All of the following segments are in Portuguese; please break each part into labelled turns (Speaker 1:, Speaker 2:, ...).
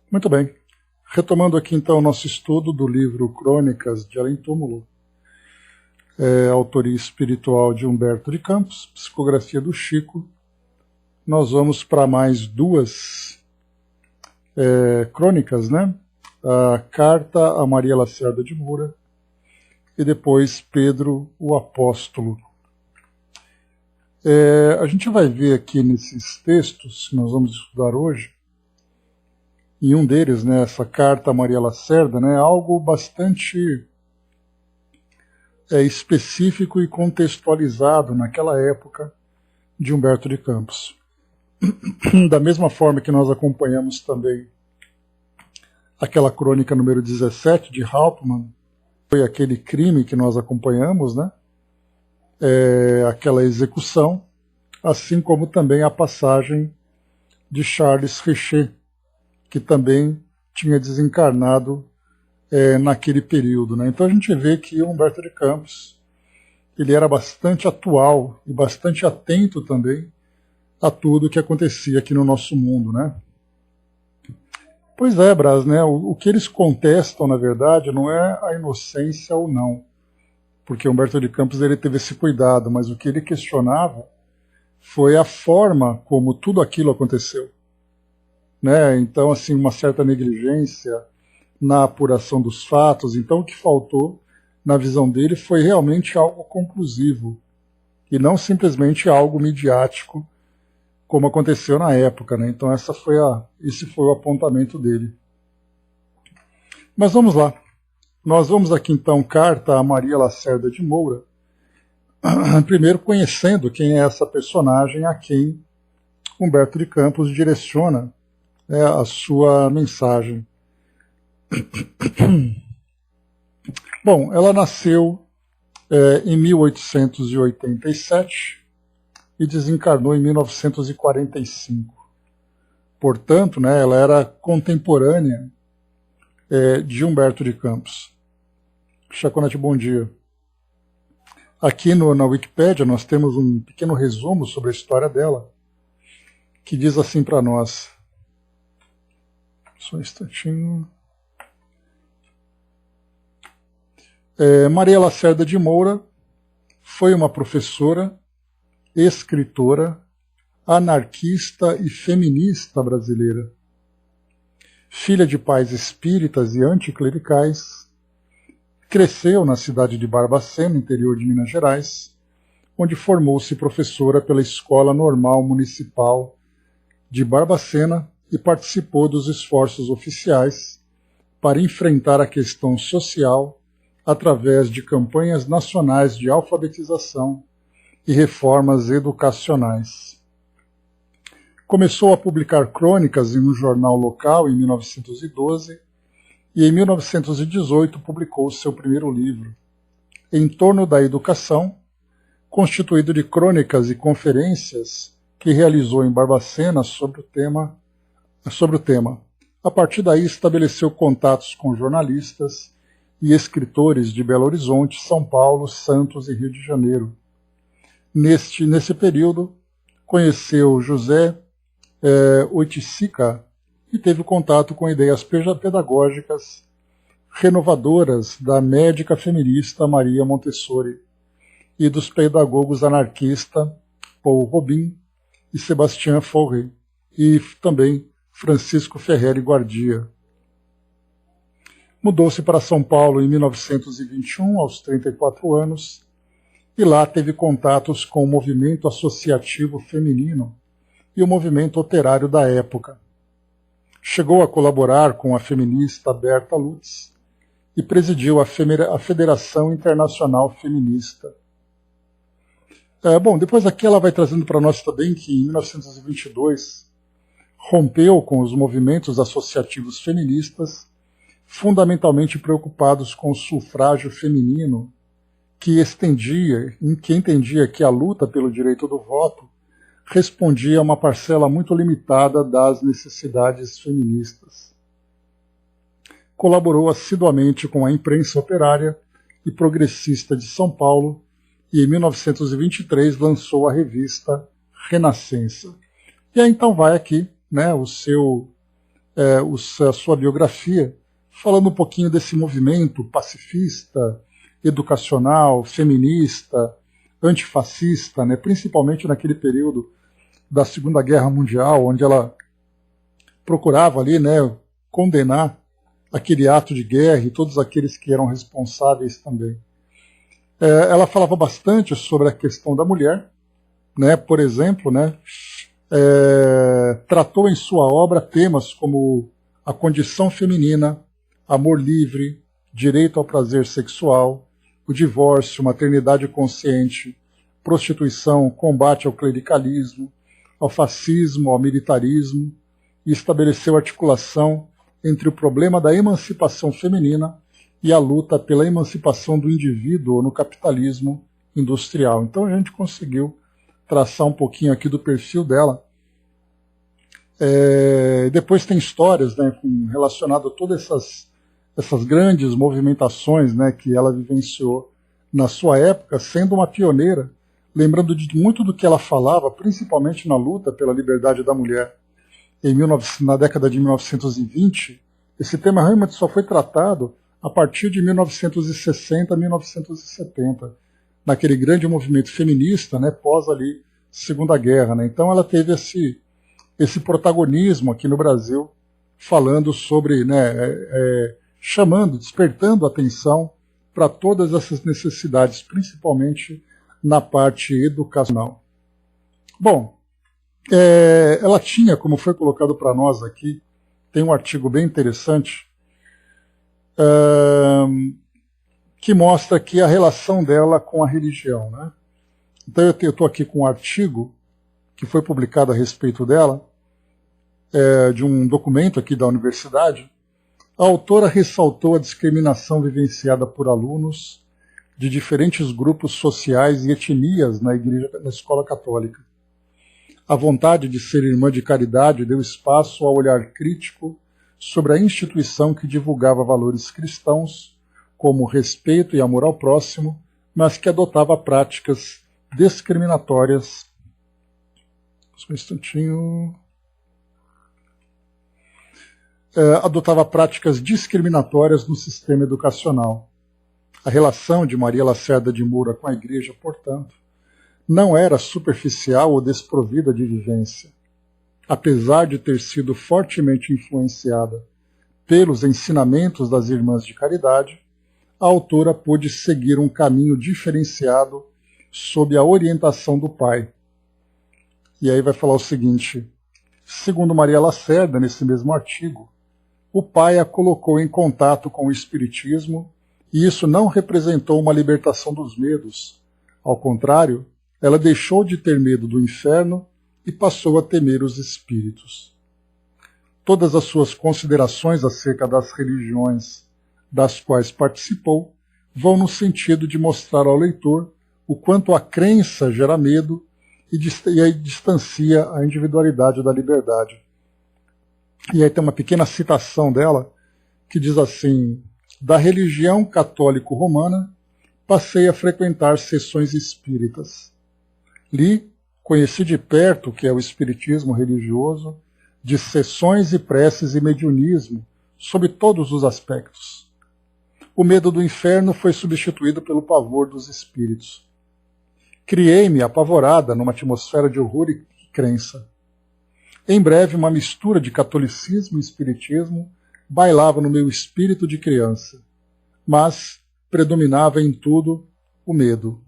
Speaker 1: Muito bem. Retomando aqui então o nosso estudo do livro Crônicas de Além Túmulo, autoria espiritual de Humberto de Campos, psicografia do Chico. Nós vamos para mais duas crônicas, né? A Carta a Maria Lacerda de Moura e depois Pedro o Apóstolo. A gente vai ver aqui nesses textos que nós vamos estudar hoje, em um deles, né, essa Carta a Maria Lacerda, né, algo bastante específico e contextualizado naquela época de Humberto de Campos. Da mesma forma que nós acompanhamos também aquela crônica número 17 de Hauptmann, foi aquele crime que nós acompanhamos, né? Aquela execução, assim como também a passagem de Charles Richer, que também tinha desencarnado naquele período, né? Então a gente vê que Humberto de Campos ele era bastante atual e bastante atento também a tudo que acontecia aqui no nosso mundo, né? Pois é, Brás, né? O que eles contestam, na verdade, não é a inocência ou não, porque Humberto de Campos ele teve esse cuidado, mas o que ele questionava foi a forma como tudo aquilo aconteceu, né? Então, assim, uma certa negligência na apuração dos fatos. Então, o que faltou, na visão dele, foi realmente algo conclusivo e não simplesmente algo midiático, como aconteceu na época, né? Então esse foi o apontamento dele. Mas vamos lá. Nós vamos aqui então Carta a Maria Lacerda de Moura, primeiro conhecendo quem é essa personagem a quem Humberto de Campos direciona a sua mensagem. Bom, ela nasceu em 1887 e desencarnou em 1945. Portanto, né, ela era contemporânea de Humberto de Campos. Chaconete, bom dia. Aqui na Wikipédia nós temos um pequeno resumo sobre a história dela, que diz assim para nós. Só um instantinho. Maria Lacerda de Moura foi uma professora, escritora, anarquista e feminista brasileira. Filha de pais espíritas e anticlericais, cresceu na cidade de Barbacena, interior de Minas Gerais, onde formou-se professora pela Escola Normal Municipal de Barbacena e participou dos esforços oficiais para enfrentar a questão social através de campanhas nacionais de alfabetização e reformas educacionais. Começou a publicar crônicas em um jornal local em 1912 e em 1918 publicou seu primeiro livro, Em Torno da Educação, constituído de crônicas e conferências que realizou em Barbacena sobre o tema. A partir daí estabeleceu contatos com jornalistas e escritores de Belo Horizonte, São Paulo, Santos e Rio de Janeiro. Nesse período, conheceu José Oiticica e teve contato com ideias pedagógicas renovadoras da médica feminista Maria Montessori e dos pedagogos anarquistas Paul Robin e Sebastião Fauré, e também Francisco Ferrer Guardia. Mudou-se para São Paulo em 1921, aos 34 anos, e lá teve contatos com o movimento associativo feminino e o movimento operário da época. Chegou a colaborar com a feminista Berta Lutz e presidiu a Federação Internacional Feminista. Depois aqui ela vai trazendo para nós também que em 1922 rompeu com os movimentos associativos feministas, fundamentalmente preocupados com o sufrágio feminino, que entendia que a luta pelo direito do voto respondia a uma parcela muito limitada das necessidades feministas. Colaborou assiduamente com a imprensa operária e progressista de São Paulo e em 1923 lançou a revista Renascença. E aí então vai aqui, né, o seu a sua biografia, falando um pouquinho desse movimento pacifista, educacional, feminista, antifascista, né, principalmente naquele período da Segunda Guerra Mundial, onde ela procurava ali, né, condenar aquele ato de guerra e todos aqueles que eram responsáveis também. Ela falava bastante sobre a questão da mulher, né, por exemplo, né, tratou em sua obra temas como a condição feminina, amor livre, direito ao prazer sexual, o divórcio, maternidade consciente, prostituição, combate ao clericalismo, ao fascismo, ao militarismo, e estabeleceu articulação entre o problema da emancipação feminina e a luta pela emancipação do indivíduo no capitalismo industrial. Então a gente conseguiu traçar um pouquinho aqui do perfil dela. Depois tem histórias, né, relacionadas a todas essas grandes movimentações, né, que ela vivenciou na sua época, sendo uma pioneira, lembrando de muito do que ela falava, principalmente na luta pela liberdade da mulher. Na década de 1920, esse tema realmente só foi tratado a partir de 1960, 1970, naquele grande movimento feminista, né, pós ali Segunda Guerra, né? Então ela teve esse protagonismo aqui no Brasil, falando sobre, né, despertando atenção para todas essas necessidades, principalmente na parte educacional. Bom, ela tinha, como foi colocado para nós aqui, tem um artigo bem interessante, que mostra aqui a relação dela com a religião, né? Então eu estou aqui com um artigo que foi publicado a respeito dela, de um documento aqui da universidade. A autora ressaltou a discriminação vivenciada por alunos de diferentes grupos sociais e etnias na escola católica. A vontade de ser irmã de caridade deu espaço ao olhar crítico sobre a instituição que divulgava valores cristãos, como respeito e amor ao próximo, mas que adotava práticas discriminatórias. Só um instantinho. Adotava práticas discriminatórias no sistema educacional. A relação de Maria Lacerda de Moura com a Igreja, portanto, não era superficial ou desprovida de vivência. Apesar de ter sido fortemente influenciada pelos ensinamentos das Irmãs de Caridade, a autora pôde seguir um caminho diferenciado sob a orientação do pai. E aí vai falar o seguinte: segundo Maria Lacerda, nesse mesmo artigo, o pai a colocou em contato com o Espiritismo e isso não representou uma libertação dos medos. Ao contrário, ela deixou de ter medo do inferno e passou a temer os espíritos. Todas as suas considerações acerca das religiões das quais participou vão no sentido de mostrar ao leitor o quanto a crença gera medo e aí distancia a individualidade da liberdade. E aí tem uma pequena citação dela que diz assim: da religião católico-romana passei a frequentar sessões espíritas. Li, conheci de perto o que é o espiritismo religioso, de sessões e preces e mediunismo, sob todos os aspectos. O medo do inferno foi substituído pelo pavor dos espíritos. Criei-me apavorada numa atmosfera de horror e crença. Em breve, uma mistura de catolicismo e espiritismo bailava no meu espírito de criança, mas predominava em tudo o medo.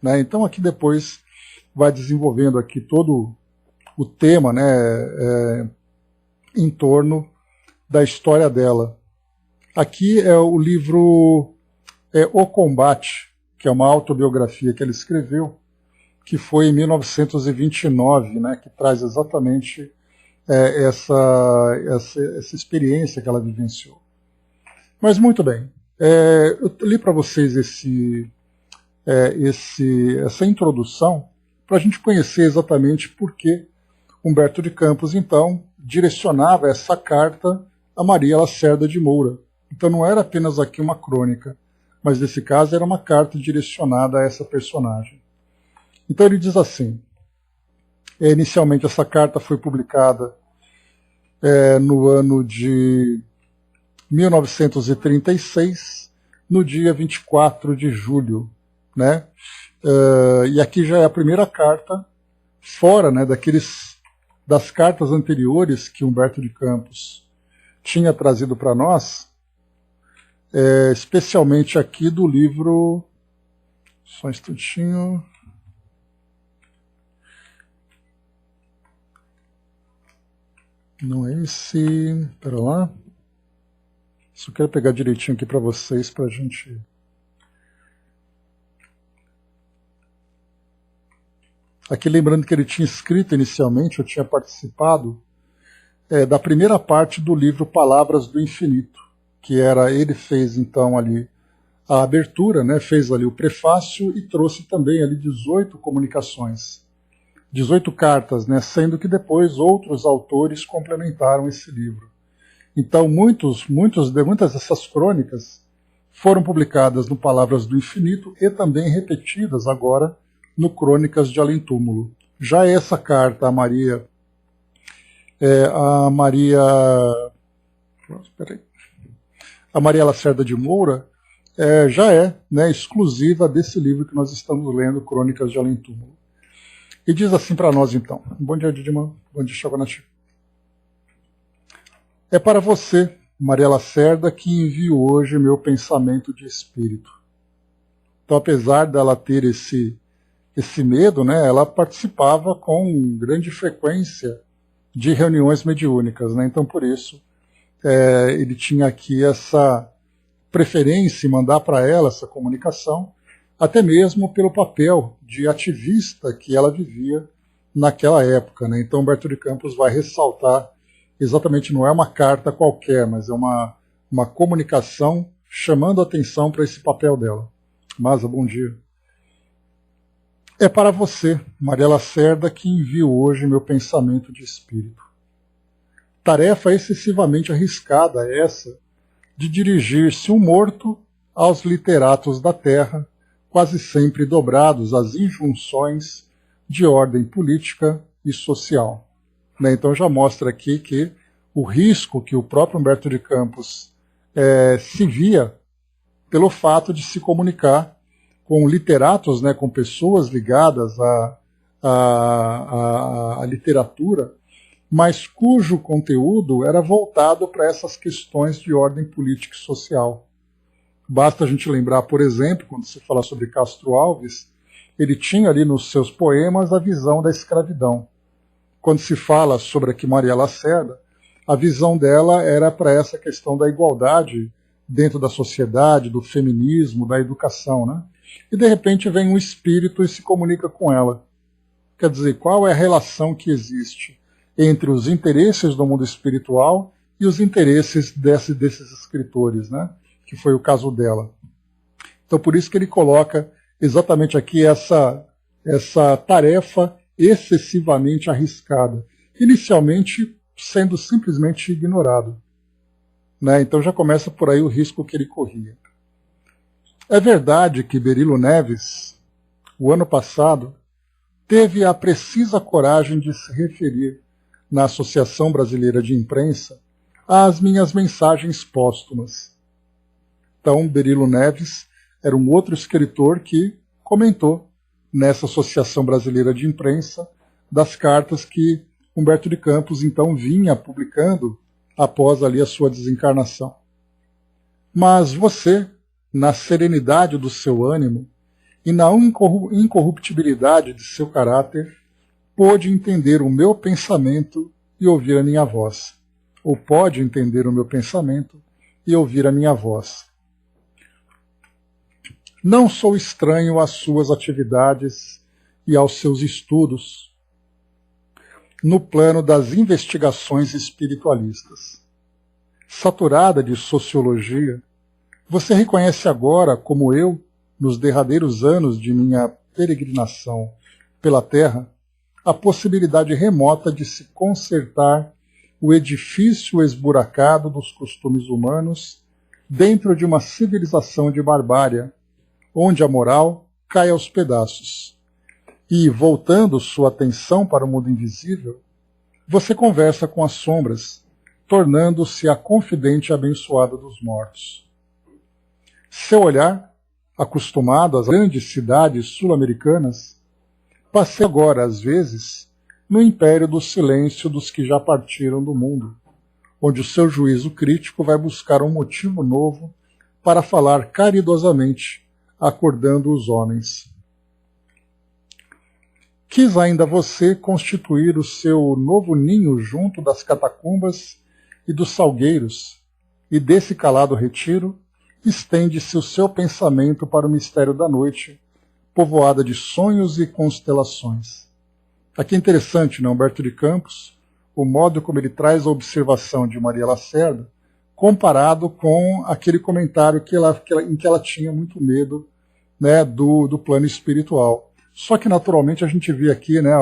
Speaker 1: Né? Então aqui depois vai desenvolvendo aqui todo o tema, né, em torno da história dela. Aqui é o livro O Combate, que é uma autobiografia que ela escreveu, que foi em 1929, né, que traz exatamente essa experiência que ela vivenciou. Mas muito bem, eu li para vocês essa introdução para a gente conhecer exatamente por que Humberto de Campos, então, direcionava essa carta a Maria Lacerda de Moura. Então não era apenas aqui uma crônica, mas nesse caso era uma carta direcionada a essa personagem. Então ele diz assim: inicialmente essa carta foi publicada no ano de 1936, no dia 24 de julho. Né? E aqui já é a primeira carta, fora, né, das cartas anteriores que Humberto de Campos tinha trazido para nós, especialmente aqui do livro... Só um instantinho... Não é esse... Espera lá. Só quero pegar direitinho aqui para vocês, para a gente... Aqui lembrando que ele tinha escrito inicialmente, eu tinha participado da primeira parte do livro Palavras do Infinito, que era, ele fez então ali a abertura, né, fez ali o prefácio e trouxe também ali 18 comunicações, 18 cartas, né, sendo que depois outros autores complementaram esse livro. Então muitas dessas crônicas foram publicadas no Palavras do Infinito e também repetidas agora no Crônicas de Além Túmulo. Já essa carta, a Maria Lacerda de Moura, já é, né, exclusiva desse livro que nós estamos lendo, Crônicas de Além Túmulo. E diz assim para nós então. Bom dia, Didima. Bom dia, Chavanati. É para você, Maria Lacerda, que envio hoje meu pensamento de espírito. Então, apesar dela ter esse medo, né, ela participava com grande frequência de reuniões mediúnicas, né? Então, por isso, ele tinha aqui essa preferência em mandar para ela essa comunicação, até mesmo pelo papel de ativista que ela vivia naquela época, né? Então, Humberto de Campos vai ressaltar, exatamente, não é uma carta qualquer, mas é uma comunicação chamando atenção para esse papel dela. Masa, bom dia. É para você, Maria Lacerda, que envio hoje meu pensamento de espírito. Tarefa excessivamente arriscada essa de dirigir-se um morto aos literatos da terra, quase sempre dobrados às injunções de ordem política e social. Né? Então já mostra aqui que o risco que o próprio Humberto de Campos se via pelo fato de se comunicar com literatos, né, com pessoas ligadas à literatura, mas cujo conteúdo era voltado para essas questões de ordem política e social. Basta a gente lembrar, por exemplo, quando se fala sobre Castro Alves, ele tinha ali nos seus poemas a visão da escravidão. Quando se fala sobre aqui Maria Lacerda, a visão dela era para essa questão da igualdade dentro da sociedade, do feminismo, da educação, né? E de repente vem um espírito e se comunica com ela. Quer dizer, qual é a relação que existe entre os interesses do mundo espiritual e os interesses desses escritores, né? Que foi o caso dela. Então por isso que ele coloca exatamente aqui essa tarefa excessivamente arriscada, inicialmente sendo simplesmente ignorado. Né? Então já começa por aí o risco que ele corria. É verdade que Berilo Neves, o ano passado, teve a precisa coragem de se referir na Associação Brasileira de Imprensa às minhas mensagens póstumas. Então, Berilo Neves era um outro escritor que comentou nessa Associação Brasileira de Imprensa das cartas que Humberto de Campos então vinha publicando após ali a sua desencarnação. Mas você, na serenidade do seu ânimo e na incorruptibilidade de seu caráter, pôde entender o meu pensamento e ouvir a minha voz. Ou pode entender o meu pensamento e ouvir a minha voz. Não sou estranho às suas atividades e aos seus estudos no plano das investigações espiritualistas. Saturada de sociologia, você reconhece agora, como eu, nos derradeiros anos de minha peregrinação pela Terra, a possibilidade remota de se consertar o edifício esburacado dos costumes humanos dentro de uma civilização de barbárie, onde a moral cai aos pedaços. E, voltando sua atenção para o mundo invisível, você conversa com as sombras, tornando-se a confidente abençoada dos mortos. Seu olhar, acostumado às grandes cidades sul-americanas, passeia agora, às vezes, no império do silêncio dos que já partiram do mundo, onde o seu juízo crítico vai buscar um motivo novo para falar caridosamente, acordando os homens. Quis ainda você constituir o seu novo ninho junto das catacumbas e dos salgueiros, e desse calado retiro estende-se o seu pensamento para o mistério da noite, povoada de sonhos e constelações. Aqui é interessante, né, Humberto de Campos, o modo como ele traz a observação de Maria Lacerda, comparado com aquele comentário em que ela tinha muito medo, né, do plano espiritual. Só que, naturalmente, a gente vê aqui, né,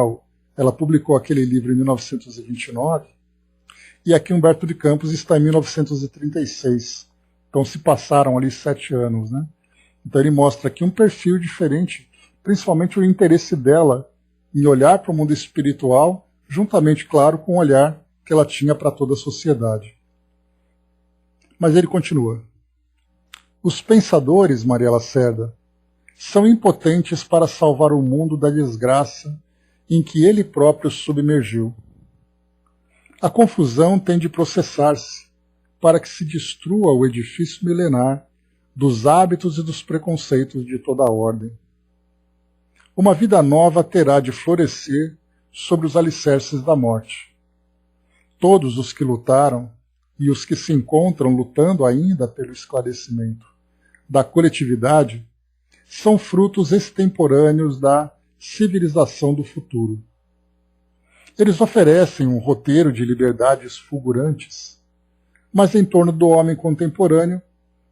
Speaker 1: ela publicou aquele livro em 1929, e aqui Humberto de Campos está em 1936. Então se passaram ali 7 anos. Né? Então ele mostra aqui um perfil diferente, principalmente o interesse dela em olhar para o mundo espiritual, juntamente, claro, com o olhar que ela tinha para toda a sociedade. Mas ele continua. Os pensadores, Maria Lacerda, são impotentes para salvar o mundo da desgraça em que ele próprio submergiu. A confusão tem de processar-se para que se destrua o edifício milenar dos hábitos e dos preconceitos de toda a ordem. Uma vida nova terá de florescer sobre os alicerces da morte. Todos os que lutaram e os que se encontram lutando ainda pelo esclarecimento da coletividade são frutos extemporâneos da civilização do futuro. Eles oferecem um roteiro de liberdades fulgurantes, mas em torno do homem contemporâneo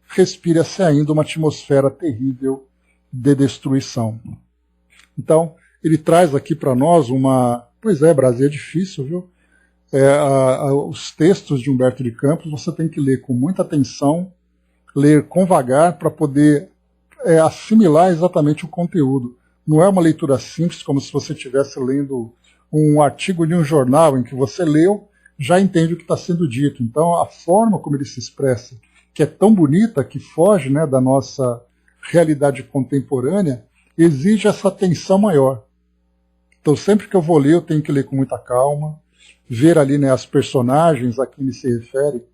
Speaker 1: respira-se ainda uma atmosfera terrível de destruição. Então, ele traz aqui para nós uma... Pois é, Brasil é difícil, viu? Os textos de Humberto de Campos você tem que ler com muita atenção, ler com vagar para poder assimilar exatamente o conteúdo. Não é uma leitura simples, como se você estivesse lendo um artigo de um jornal em que você leu, já entende o que está sendo dito. Então, a forma como ele se expressa, que é tão bonita, que foge, né, da nossa realidade contemporânea, exige essa atenção maior. Então, sempre que eu vou ler, eu tenho que ler com muita calma, ver ali, né, as personagens a quem ele se refere,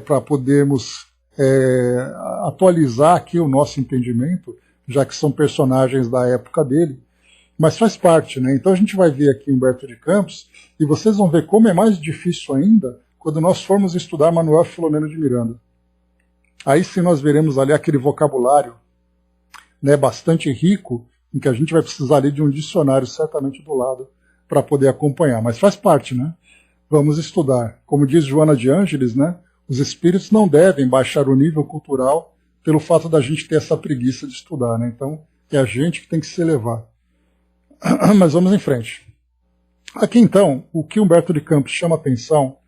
Speaker 1: para podermos atualizar aqui o nosso entendimento, já que são personagens da época dele, mas faz parte, né? Então a gente vai ver aqui Humberto de Campos, e vocês vão ver como é mais difícil ainda quando nós formos estudar Manuel Filomeno de Miranda. Aí sim nós veremos ali aquele vocabulário, né, bastante rico, em que a gente vai precisar ali de um dicionário certamente do lado para poder acompanhar, mas faz parte, né? Vamos estudar. Como diz Joana de Ângeles, né? Os espíritos não devem baixar o nível cultural pelo fato da gente ter essa preguiça de estudar, né? Então, é a gente que tem que se elevar. Mas vamos em frente. Aqui, então, o que Humberto de Campos chama atenção,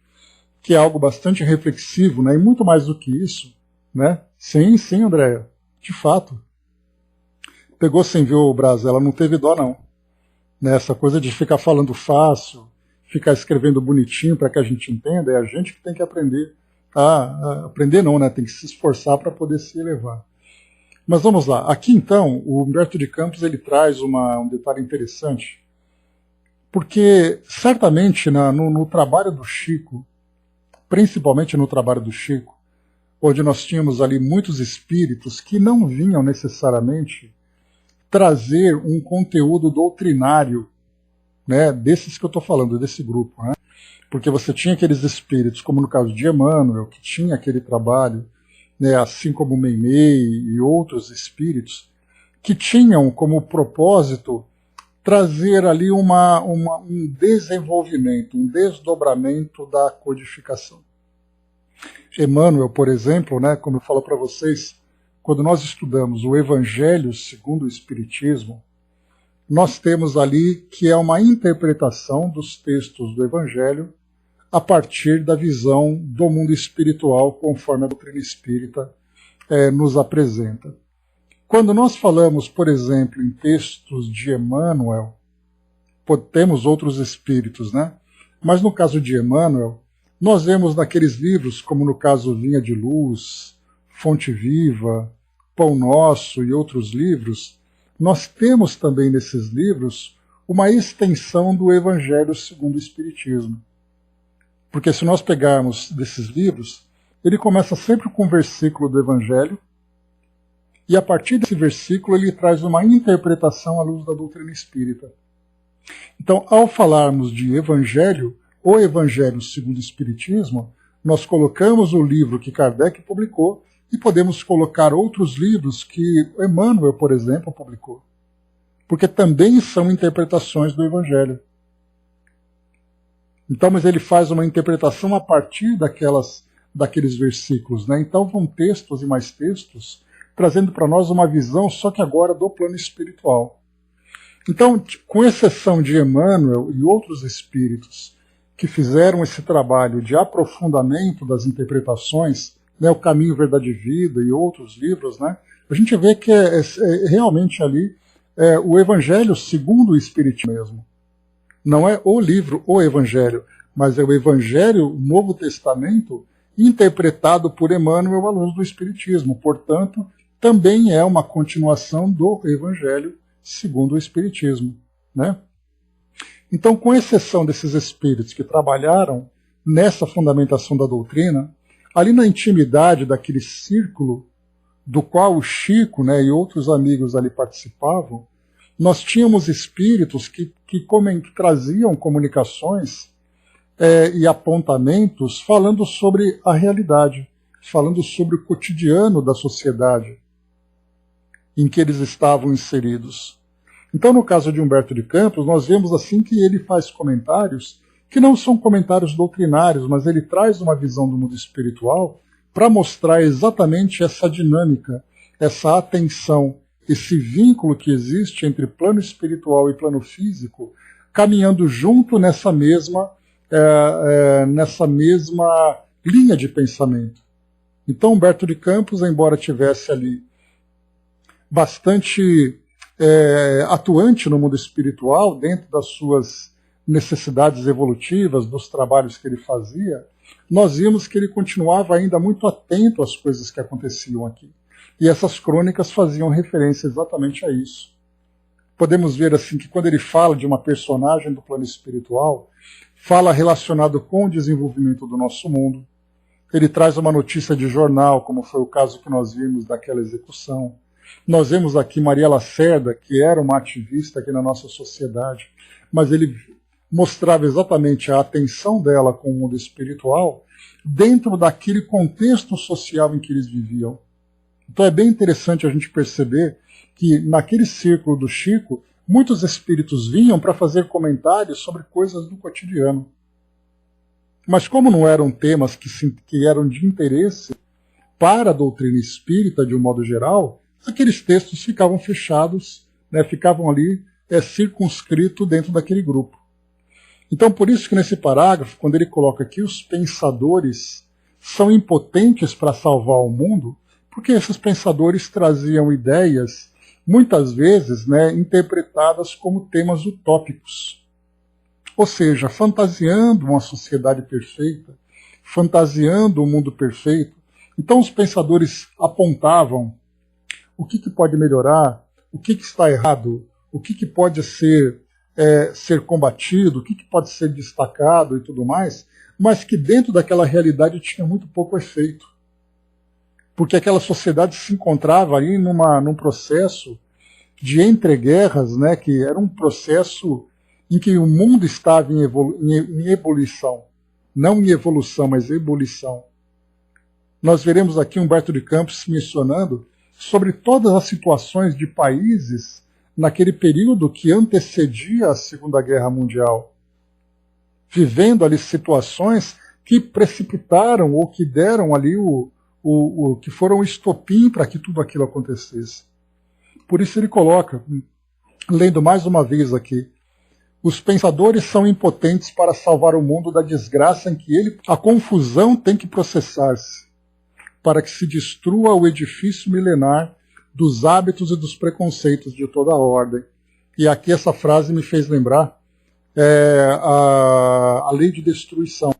Speaker 1: que é algo bastante reflexivo, né? E muito mais do que isso, né? Sim, Andréia, de fato. Pegou sem ver o Brás, ela não teve dó, não. Né? Essa coisa de ficar falando fácil, ficar escrevendo bonitinho para que a gente entenda, é a gente que tem que aprender. Aprender não, né? Tem que se esforçar para poder se elevar. Mas vamos lá. Aqui, então, o Humberto de Campos ele traz um detalhe interessante, porque certamente no trabalho do Chico, principalmente no trabalho do Chico, onde nós tínhamos ali muitos espíritos que não vinham necessariamente trazer um conteúdo doutrinário, né, desses que eu estou falando, desse grupo, né? Porque você tinha aqueles espíritos, como no caso de Emmanuel, que tinha aquele trabalho, né, assim como Meimei e outros espíritos, que tinham como propósito trazer ali um desenvolvimento, um desdobramento da codificação. Emmanuel, por exemplo, né, como eu falo para vocês, quando nós estudamos o Evangelho segundo o Espiritismo, nós temos ali que é uma interpretação dos textos do Evangelho a partir da visão do mundo espiritual, conforme a doutrina espírita nos apresenta. Quando nós falamos, por exemplo, em textos de Emmanuel, temos outros espíritos, né? Mas no caso de Emmanuel, Nós vemos naqueles livros, como no caso Vinha de Luz, Fonte Viva, Pão Nosso e outros livros, nós temos também nesses livros uma extensão do Evangelho segundo o Espiritismo. Porque se nós pegarmos desses livros, ele começa sempre com um versículo do Evangelho, e a partir desse versículo ele traz uma interpretação à luz da doutrina espírita. Então, ao falarmos de Evangelho, o Evangelho segundo o Espiritismo, nós colocamos o livro que Kardec publicou e podemos colocar outros livros que Emmanuel, por exemplo, publicou. Porque também são interpretações do Evangelho. Então, mas ele faz uma interpretação a partir daqueles versículos, né? Então vão textos e mais textos trazendo para nós uma visão, só que agora do plano espiritual. Então, com exceção de Emmanuel e outros espíritos que fizeram esse trabalho de aprofundamento das interpretações, né, O Caminho, Verdade e Vida e outros livros, né, a gente vê que é realmente ali o Evangelho segundo o Espiritismo mesmo. Não é o livro, o Evangelho, mas é o Evangelho, o Novo Testamento, interpretado por Emmanuel à luz do Espiritismo. Portanto, também é uma continuação do Evangelho segundo o Espiritismo, né? Então, com exceção desses espíritos que trabalharam nessa fundamentação da doutrina, ali na intimidade daquele círculo do qual o Chico, né, e outros amigos ali participavam, nós tínhamos espíritos que traziam comunicações e apontamentos falando sobre a realidade, falando sobre o cotidiano da sociedade em que eles estavam inseridos. Então, no caso de Humberto de Campos, nós vemos assim que ele faz comentários que não são comentários doutrinários, mas ele traz uma visão do mundo espiritual para mostrar exatamente essa dinâmica, essa atenção, esse vínculo que existe entre plano espiritual e plano físico, caminhando junto nessa mesma linha de pensamento. Então, Humberto de Campos, embora tivesse ali bastante atuante no mundo espiritual, dentro das suas necessidades evolutivas, dos trabalhos que ele fazia, nós vimos que ele continuava ainda muito atento às coisas que aconteciam aqui. E essas crônicas faziam referência exatamente a isso. Podemos ver assim que quando ele fala de uma personagem do plano espiritual, fala relacionado com o desenvolvimento do nosso mundo. Ele traz uma notícia de jornal, como foi o caso que nós vimos daquela execução. Nós vemos aqui Maria Lacerda, que era uma ativista aqui na nossa sociedade, mas ele mostrava exatamente a atenção dela com o mundo espiritual dentro daquele contexto social em que eles viviam. Então é bem interessante a gente perceber que naquele círculo do Chico, muitos espíritos vinham para fazer comentários sobre coisas do cotidiano. Mas como não eram temas que eram de interesse para a doutrina espírita de um modo geral, aqueles textos ficavam fechados, né, ficavam ali circunscritos dentro daquele grupo. Então por isso que nesse parágrafo, quando ele coloca que os pensadores são impotentes para salvar o mundo, porque esses pensadores traziam ideias, muitas vezes, né, interpretadas como temas utópicos. Ou seja, fantasiando uma sociedade perfeita, fantasiando um mundo perfeito. Então os pensadores apontavam o que pode melhorar, o que está errado, o que pode ser combatido, o que pode ser destacado e tudo mais, mas que dentro daquela realidade tinha muito pouco efeito. Porque aquela sociedade se encontrava ali num processo de entreguerras, né, que era um processo em que o mundo estava em ebulição. Não em evolução, mas ebulição. Nós veremos aqui Humberto de Campos mencionando sobre todas as situações de países naquele período que antecedia a Segunda Guerra Mundial, vivendo ali situações que precipitaram ou que deram ali que foram o estopim para que tudo aquilo acontecesse. Por isso ele coloca, lendo mais uma vez aqui, os pensadores são impotentes para salvar o mundo da desgraça em que a confusão tem que processar-se, para que se destrua o edifício milenar dos hábitos e dos preconceitos de toda a ordem. E aqui essa frase me fez lembrar a lei de destruição.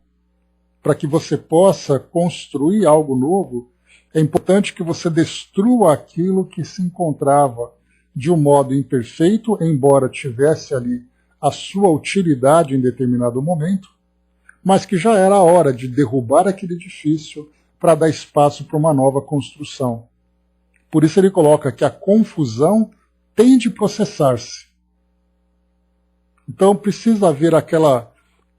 Speaker 1: para que você possa construir algo novo, é importante que você destrua aquilo que se encontrava de um modo imperfeito, embora tivesse ali a sua utilidade em determinado momento, mas que já era a hora de derrubar aquele edifício para dar espaço para uma nova construção. Por isso ele coloca que a confusão tem de processar-se. Então precisa haver aquela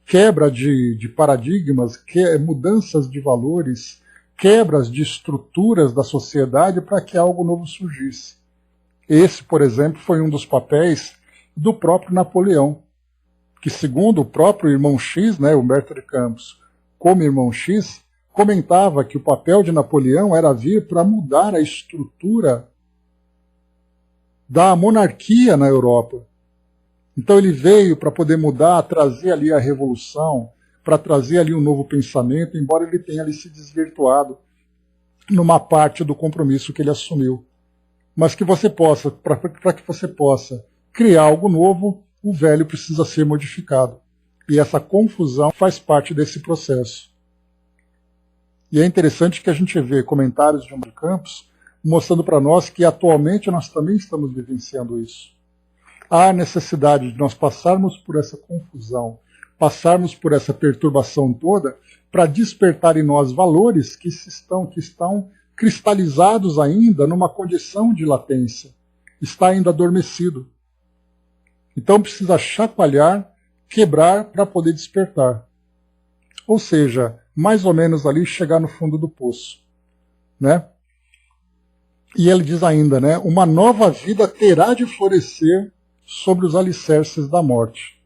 Speaker 1: quebra de paradigmas, mudanças de valores, quebras de estruturas da sociedade para que algo novo surgisse. Esse, por exemplo, foi um dos papéis do próprio Napoleão, que segundo o próprio irmão X, né, Humberto de Campos, como irmão X, comentava que o papel de Napoleão era vir para mudar a estrutura da monarquia na Europa. Então ele veio para poder mudar, trazer ali a revolução, para trazer ali um novo pensamento, embora ele tenha ali se desvirtuado numa parte do compromisso que ele assumiu. Mas que você possa, para que você possa criar algo novo, o velho precisa ser modificado. E essa confusão faz parte desse processo. E é interessante que a gente vê comentários de Humberto de Campos mostrando para nós que atualmente nós também estamos vivenciando isso. Há necessidade de nós passarmos por essa confusão, passarmos por essa perturbação toda, para despertar em nós valores que estão cristalizados ainda numa condição de latência, está ainda adormecido. Então precisa chacoalhar, quebrar para poder despertar. Ou seja, mais ou menos ali chegar no fundo do poço, né? E ele diz ainda, né, uma nova vida terá de florescer sobre os alicerces da morte.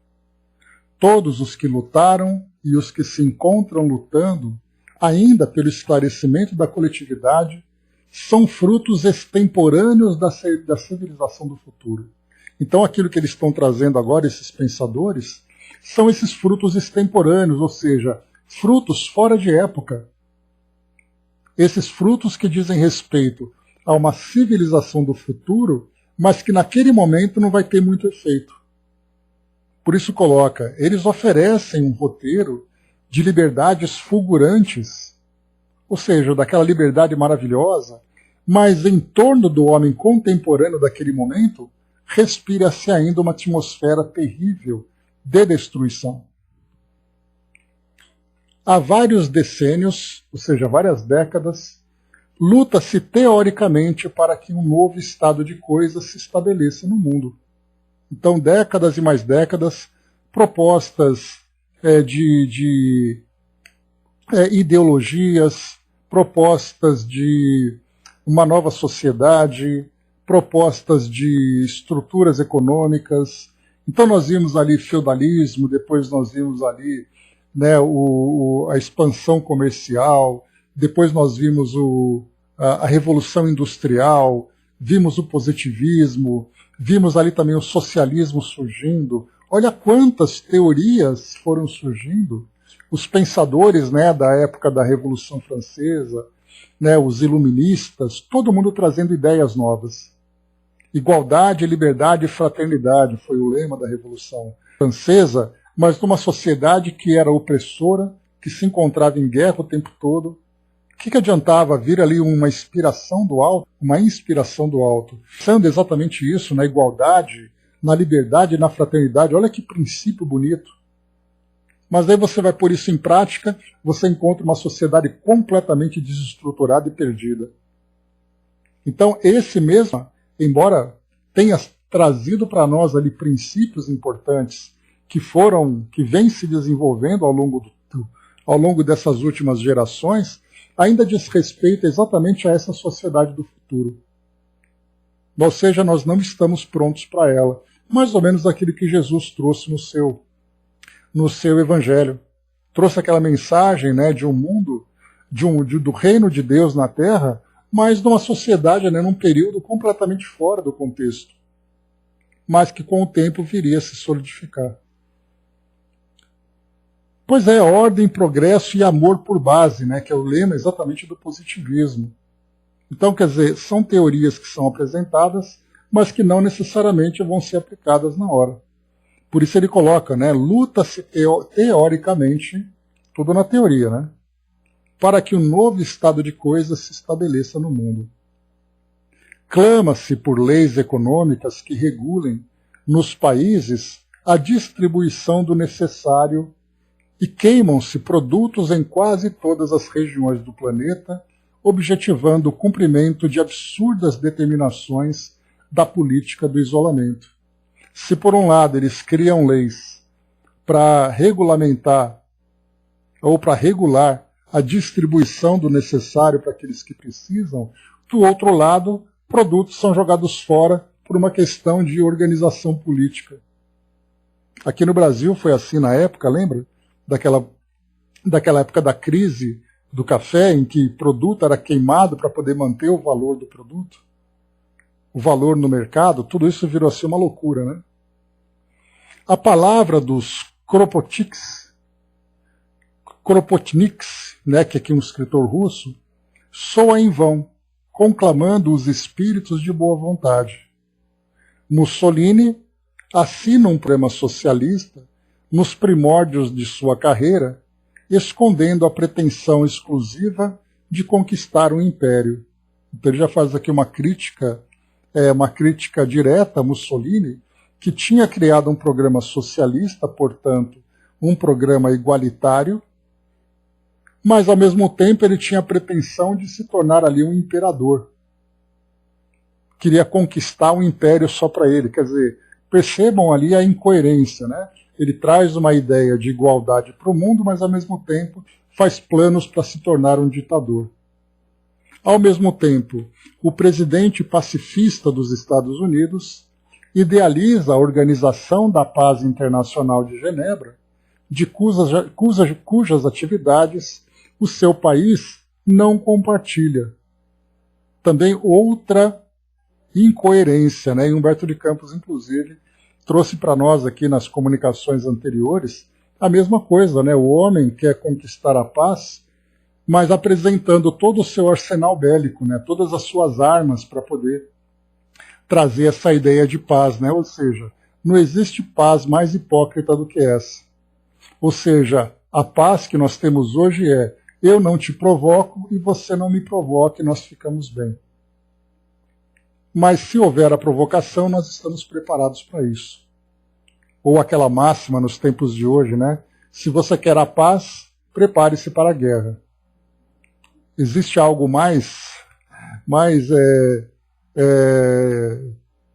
Speaker 1: Todos os que lutaram e os que se encontram lutando, ainda pelo esclarecimento da coletividade, são frutos extemporâneos da civilização do futuro. Então aquilo que eles estão trazendo agora, esses pensadores, são esses frutos extemporâneos, ou seja, frutos fora de época. Esses frutos que dizem respeito a uma civilização do futuro, mas que naquele momento não vai ter muito efeito. Por isso coloca, eles oferecem um roteiro de liberdades fulgurantes, ou seja, daquela liberdade maravilhosa, mas em torno do homem contemporâneo daquele momento, respira-se ainda uma atmosfera terrível de destruição. Há vários decênios, ou seja, várias décadas, luta-se teoricamente para que um novo estado de coisas se estabeleça no mundo. Então, décadas e mais décadas, propostas de ideologias, propostas de uma nova sociedade, propostas de estruturas econômicas. Então nós vimos ali feudalismo, depois nós vimos ali, né, a expansão comercial, depois nós vimos a Revolução Industrial, vimos o positivismo, vimos ali também o socialismo surgindo. Olha quantas teorias foram surgindo. Os pensadores, né, da época da Revolução Francesa, né, os iluministas, todo mundo trazendo ideias novas. Igualdade, liberdade e fraternidade foi o lema da Revolução Francesa, mas numa sociedade que era opressora, que se encontrava em guerra o tempo todo. O que adiantava vir ali uma inspiração do alto, sendo exatamente isso, na igualdade, na liberdade e na fraternidade. Olha que princípio bonito. Mas aí você vai pôr isso em prática, você encontra uma sociedade completamente desestruturada e perdida. Então esse mesmo, embora tenha trazido para nós ali princípios importantes que vêm se desenvolvendo ao longo dessas últimas gerações, ainda diz respeito exatamente a essa sociedade do futuro. Ou seja, nós não estamos prontos para ela. Mais ou menos aquilo que Jesus trouxe no seu evangelho. Trouxe aquela mensagem, né, de um mundo, do reino de Deus na terra, mas numa sociedade, né, num período completamente fora do contexto. Mas que com o tempo viria a se solidificar. Pois é, ordem, progresso e amor por base, né, que é o lema exatamente do positivismo. Então, quer dizer, são teorias que são apresentadas, mas que não necessariamente vão ser aplicadas na hora. Por isso ele coloca, né, luta-se teoricamente tudo na teoria, né? Para que um novo estado de coisas se estabeleça no mundo. Clama-se por leis econômicas que regulem nos países a distribuição do necessário e queimam-se produtos em quase todas as regiões do planeta, objetivando o cumprimento de absurdas determinações da política do isolamento. Se, por um lado, eles criam leis para regulamentar ou para regular a distribuição do necessário para aqueles que precisam, do outro lado, produtos são jogados fora por uma questão de organização política. Aqui no Brasil foi assim na época, lembra? Daquela época da crise do café, em que produto era queimado para poder manter o valor do produto, o valor aqui tudo isso virou assim uma loucura, né? A palavra dos Kropotniks, né, que é aqui um escritor russo, soa em vão, conclamando os espíritos de boa vontade. Mussolini assina um poema socialista nos primórdios de sua carreira, escondendo a pretensão exclusiva de conquistar um império. Então ele já faz aqui uma crítica direta a Mussolini, que tinha criado um programa socialista, portanto, um programa igualitário, mas ao mesmo tempo ele tinha a pretensão de se tornar ali um imperador. Queria conquistar um império só para ele. Quer dizer, percebam ali a incoerência, né? Ele traz uma ideia de igualdade para o mundo, mas ao mesmo tempo faz planos para se tornar um ditador. Ao mesmo tempo, o presidente pacifista dos Estados Unidos idealiza a Organização da Paz Internacional de Genebra, de cujas atividades o seu país não compartilha. Também outra incoerência, né? E Humberto de Campos, inclusive, trouxe para nós aqui nas comunicações anteriores a mesma coisa, né? O homem quer conquistar a paz, mas apresentando todo o seu arsenal bélico, né? Todas as suas armas para poder trazer essa ideia de paz, né? Ou seja, não existe paz mais hipócrita do que essa. Ou seja, a paz que nós temos hoje é: eu não te provoco e você não me provoca e nós ficamos bem. Mas se houver a provocação, nós estamos preparados para isso. Ou aquela máxima nos tempos de hoje, né? Se você quer a paz, prepare-se para a guerra. Existe algo mais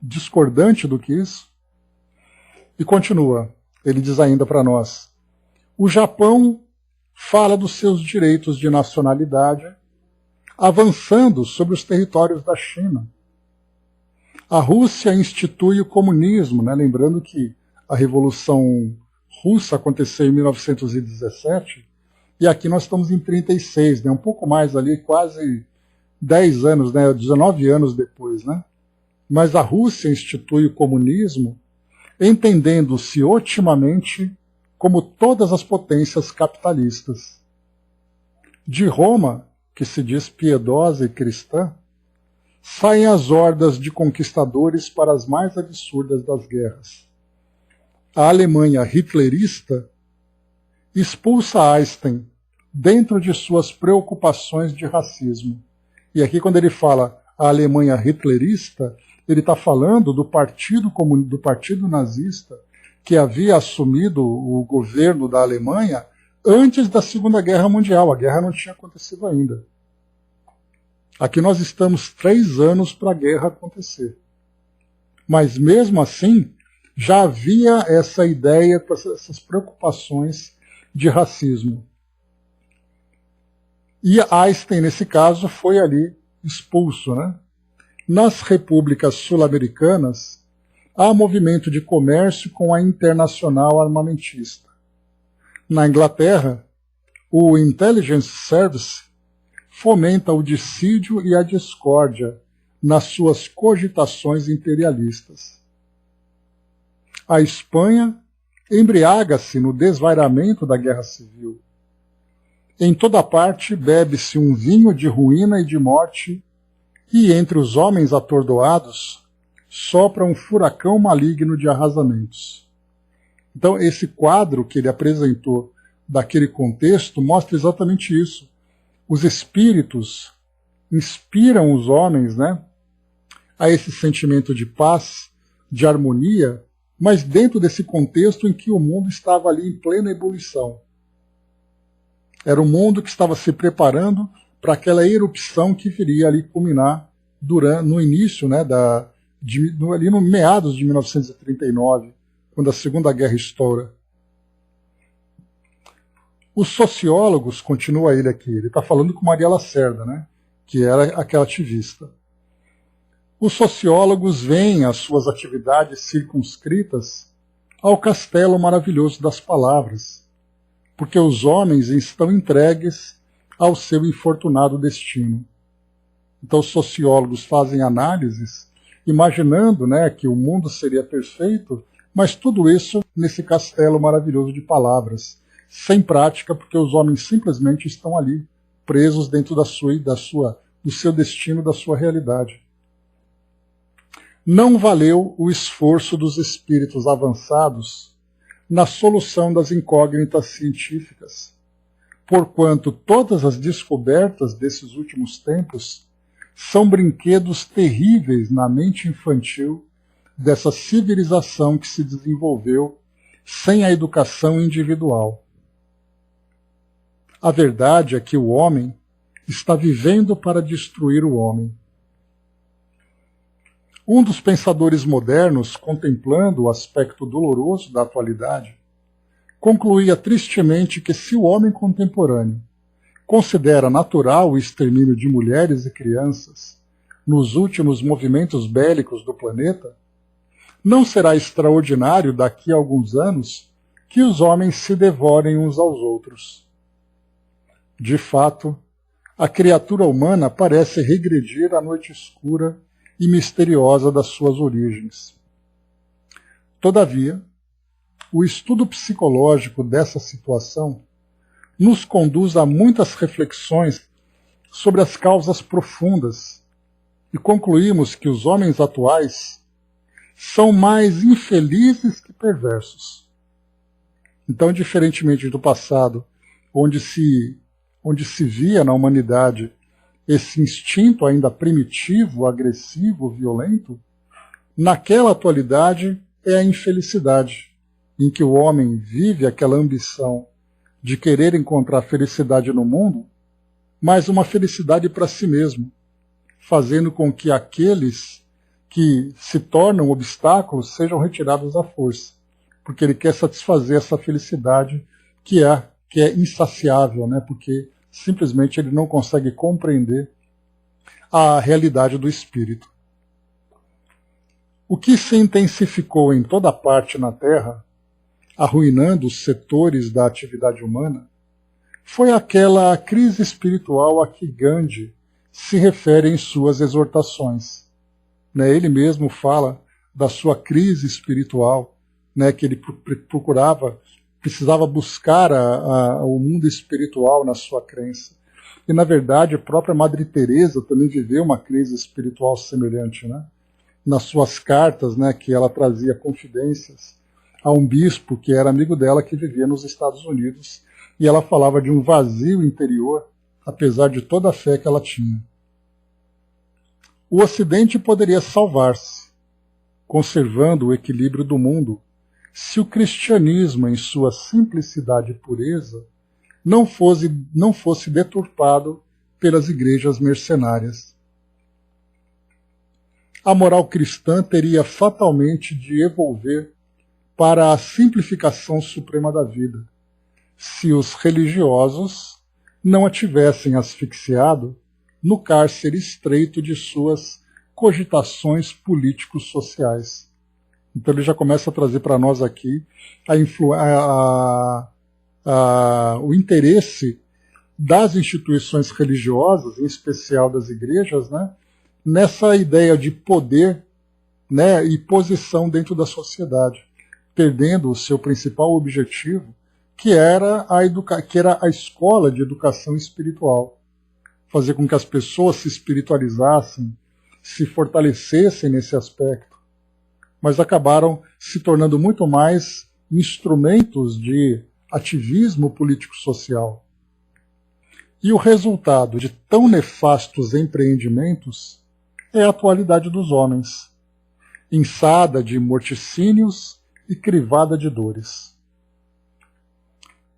Speaker 1: discordante do que isso? E continua, ele diz ainda para nós: o Japão fala dos seus direitos de nacionalidade, avançando sobre os territórios da China. A Rússia institui o comunismo, né? Lembrando que a Revolução Russa aconteceu em 1917, e aqui nós estamos em 36, né? Um pouco mais ali, quase 10 anos, né? 19 anos depois, né? Mas a Rússia institui o comunismo, entendendo-se otimamente como todas as potências capitalistas. De Roma, que se diz piedosa e cristã, saem as hordas de conquistadores para as mais absurdas das guerras. A Alemanha hitlerista expulsa Einstein dentro de suas preocupações de racismo. E aqui, quando ele fala a Alemanha hitlerista, ele está falando do partido nazista, que havia assumido o governo da Alemanha antes da Segunda Guerra Mundial. A guerra não tinha acontecido ainda. Aqui nós estamos 3 anos para a guerra acontecer. Mas mesmo assim, já havia essa ideia, essas preocupações de racismo. E Einstein, nesse caso, foi ali expulso, né? Nas repúblicas sul-americanas, há movimento de comércio com a Internacional Armamentista. Na Inglaterra, o Intelligence Service fomenta o dissídio e a discórdia nas suas cogitações imperialistas. A Espanha embriaga-se no desvairamento da guerra civil. Em toda parte bebe-se um vinho de ruína e de morte, e entre os homens atordoados sopra um furacão maligno de arrasamentos. Então, esse quadro que ele apresentou daquele contexto mostra exatamente isso. Os espíritos inspiram os homens, né, a esse sentimento de paz, de harmonia, mas dentro desse contexto em que o mundo estava ali em plena ebulição. Era um mundo que estava se preparando para aquela erupção que viria ali culminar no início, né, ali no meados de 1939, quando a Segunda Guerra estoura. Os sociólogos, continua ele aqui, ele está falando com Maria Lacerda, né, que era aquela ativista. Os sociólogos veem as suas atividades circunscritas ao castelo maravilhoso das palavras, porque os homens estão entregues ao seu infortunado destino. Então os sociólogos fazem análises, imaginando, né, que o mundo seria perfeito, mas tudo isso nesse castelo maravilhoso de palavras, sem prática, porque os homens simplesmente estão ali, presos dentro do seu destino, da sua realidade. Não valeu o esforço dos espíritos avançados na solução das incógnitas científicas, porquanto todas as descobertas desses últimos tempos são brinquedos terríveis na mente infantil dessa civilização que se desenvolveu sem a educação individual. A verdade é que o homem está vivendo para destruir o homem. Um dos pensadores modernos, contemplando o aspecto doloroso da atualidade, concluía tristemente que se o homem contemporâneo considera natural o extermínio de mulheres e crianças nos últimos movimentos bélicos do planeta, não será extraordinário daqui a alguns anos que os homens se devorem uns aos outros. De fato, a criatura humana parece regredir à noite escura e misteriosa das suas origens. Todavia, o estudo psicológico dessa situação nos conduz a muitas reflexões sobre as causas profundas e concluímos que os homens atuais são mais infelizes que perversos. Então, diferentemente do passado, onde se via na humanidade esse instinto ainda primitivo, agressivo, violento, naquela atualidade é a infelicidade, em que o homem vive aquela ambição de querer encontrar felicidade no mundo, mas uma felicidade para si mesmo, fazendo com que aqueles que se tornam obstáculos sejam retirados à força, porque ele quer satisfazer essa felicidade que é insaciável, né? Porque simplesmente ele não consegue compreender a realidade do espírito. O que se intensificou em toda parte na Terra, arruinando os setores da atividade humana, foi aquela crise espiritual a que Gandhi se refere em suas exortações. Ele mesmo fala da sua crise espiritual, que ele precisava buscar o mundo espiritual na sua crença. E, na verdade, a própria Madre Teresa também viveu uma crise espiritual semelhante, nas suas cartas, que ela trazia confidências a um bispo que era amigo dela, que vivia nos Estados Unidos, e ela falava de um vazio interior, apesar de toda a fé que ela tinha. O Ocidente poderia salvar-se, conservando o equilíbrio do mundo, se o cristianismo, em sua simplicidade e pureza, não fosse deturpado pelas igrejas mercenárias. A moral cristã teria fatalmente de evolver para a simplificação suprema da vida, se os religiosos não a tivessem asfixiado no cárcere estreito de suas cogitações políticos-sociais. Então ele já começa a trazer para nós aqui o interesse das instituições religiosas, em especial das igrejas, nessa ideia de poder, e posição dentro da sociedade, perdendo o seu principal objetivo, que era a escola de educação espiritual. Fazer com que as pessoas se espiritualizassem, se fortalecessem nesse aspecto, mas acabaram se tornando muito mais instrumentos de ativismo político-social. E o resultado de tão nefastos empreendimentos é a atualidade dos homens, inçada de morticínios e crivada de dores.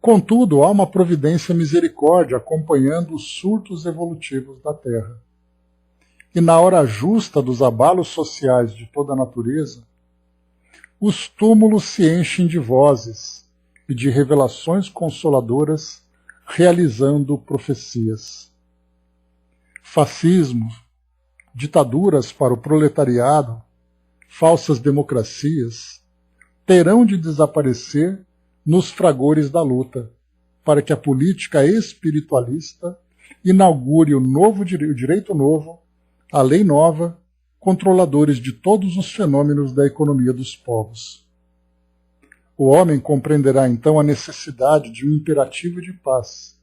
Speaker 1: Contudo, há uma providência misericórdia acompanhando os surtos evolutivos da Terra. E na hora justa dos abalos sociais de toda a natureza, os túmulos se enchem de vozes e de revelações consoladoras, realizando profecias. Fascismo, ditaduras para o proletariado, falsas democracias, terão de desaparecer nos fragores da luta, para que a política espiritualista inaugure o direito novo, a lei nova, controladores de todos os fenômenos da economia dos povos. O homem compreenderá então a necessidade de um imperativo de paz,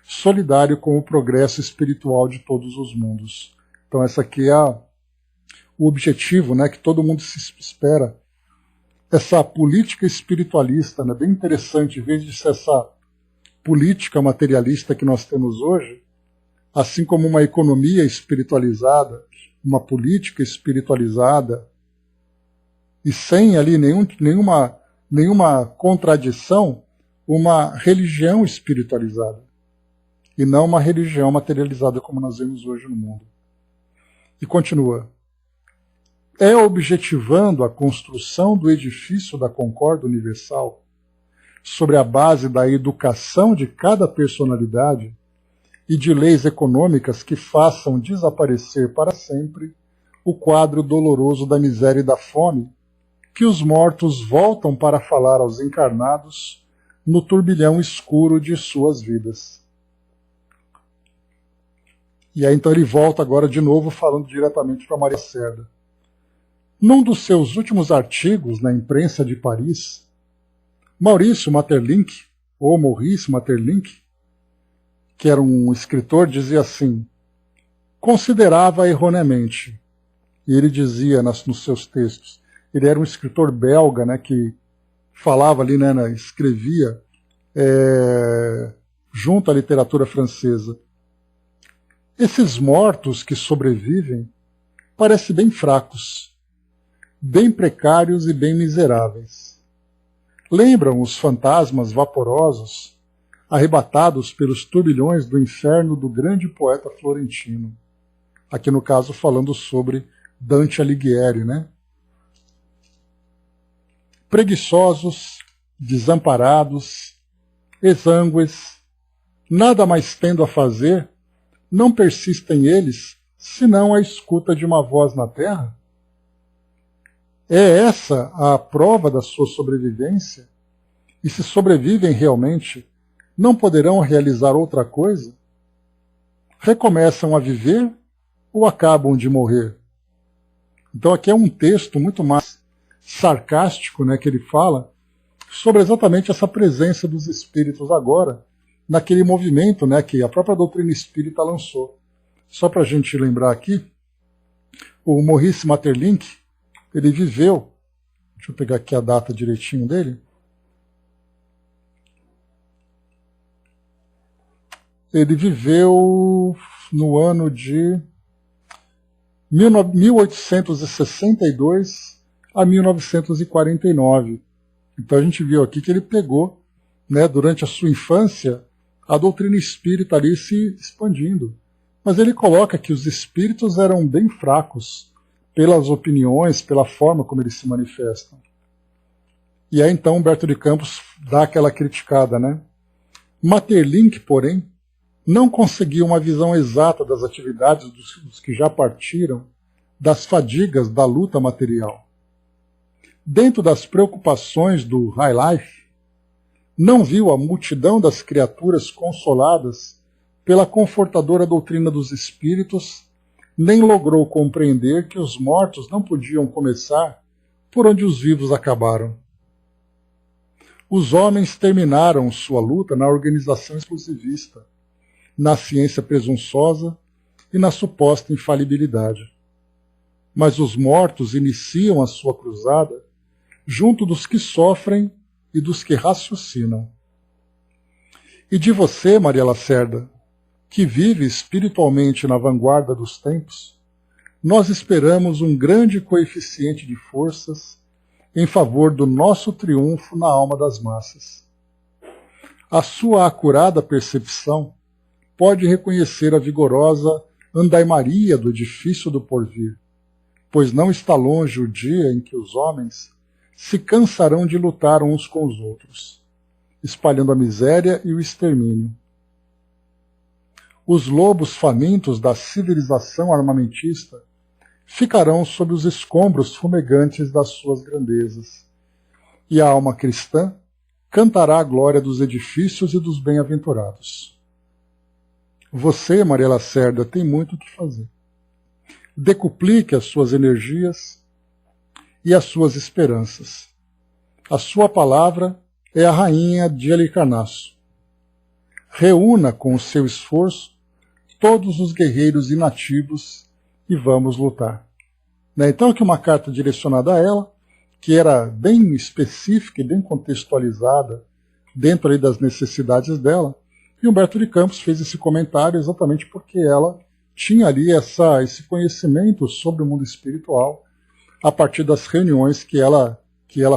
Speaker 1: solidário com o progresso espiritual de todos os mundos. Então esse aqui é o objetivo, né, que todo mundo se espera. Essa política espiritualista, né, bem interessante, em vez de ser essa política materialista que nós temos hoje, assim como uma economia espiritualizada, uma política espiritualizada, e sem ali nenhuma contradição, uma religião espiritualizada, e não uma religião materializada como nós vemos hoje no mundo. E continua. É objetivando a construção do edifício da concórdia universal, sobre a base da educação de cada personalidade e de leis econômicas que façam desaparecer para sempre o quadro doloroso da miséria e da fome, que os mortos voltam para falar aos encarnados no turbilhão escuro de suas vidas. E aí então ele volta agora de novo falando diretamente para Maria Cerda. Num dos seus últimos artigos na imprensa de Paris, Maurice Maeterlinck, que era um escritor, dizia assim, considerava erroneamente, e ele dizia nos seus textos, ele era um escritor belga, né, que falava ali, né, escrevia junto à literatura francesa. Esses mortos que sobrevivem parecem bem fracos, bem precários e bem miseráveis. Lembram os fantasmas vaporosos, arrebatados pelos turbilhões do inferno do grande poeta florentino. Aqui no caso falando sobre Dante Alighieri, né? Preguiçosos, desamparados, exangües, nada mais tendo a fazer, não persistem eles, senão a escuta de uma voz na terra? É essa a prova da sua sobrevivência? E se sobrevivem realmente, não poderão realizar outra coisa? Recomeçam a viver ou acabam de morrer? Então aqui é um texto muito mais sarcástico, né, que ele fala sobre exatamente essa presença dos espíritos agora, naquele movimento, né, que a própria doutrina espírita lançou. Só para a gente lembrar aqui, o Maurice Maeterlinck, ele viveu, deixa eu pegar aqui a data direitinho dele, ele viveu no ano de 1862 a 1949. Então a gente viu aqui que ele pegou, né, durante a sua infância, a doutrina espírita ali se expandindo. Mas ele coloca que os espíritos eram bem fracos pelas opiniões, pela forma como eles se manifestam. E aí então Humberto de Campos dá aquela criticada, né? Maeterlinck, porém, não conseguiu uma visão exata das atividades dos que já partiram, das fadigas da luta material. Dentro das preocupações do high life, não viu a multidão das criaturas consoladas pela confortadora doutrina dos espíritos, nem logrou compreender que os mortos não podiam começar por onde os vivos acabaram. Os homens terminaram sua luta na organização exclusivista, na ciência presunçosa e na suposta infalibilidade. Mas os mortos iniciam a sua cruzada junto dos que sofrem e dos que raciocinam. E de você, Maria Lacerda, que vive espiritualmente na vanguarda dos tempos, nós esperamos um grande coeficiente de forças em favor do nosso triunfo na alma das massas. A sua acurada percepção pode reconhecer a vigorosa andaimaria do edifício do porvir, pois não está longe o dia em que os homens se cansarão de lutar uns com os outros, espalhando a miséria e o extermínio. Os lobos famintos da civilização armamentista ficarão sob os escombros fumegantes das suas grandezas, e a alma cristã cantará a glória dos edifícios e dos bem-aventurados. Você, Maria Lacerda, tem muito o que fazer. Decuplique as suas energias e as suas esperanças. A sua palavra é a rainha de Halicarnasso. Reúna com o seu esforço todos os guerreiros inativos e vamos lutar. Então aqui uma carta direcionada a ela, que era bem específica e bem contextualizada dentro aí das necessidades dela, e Humberto de Campos fez esse comentário exatamente porque ela tinha ali esse conhecimento sobre o mundo espiritual a partir das reuniões que ela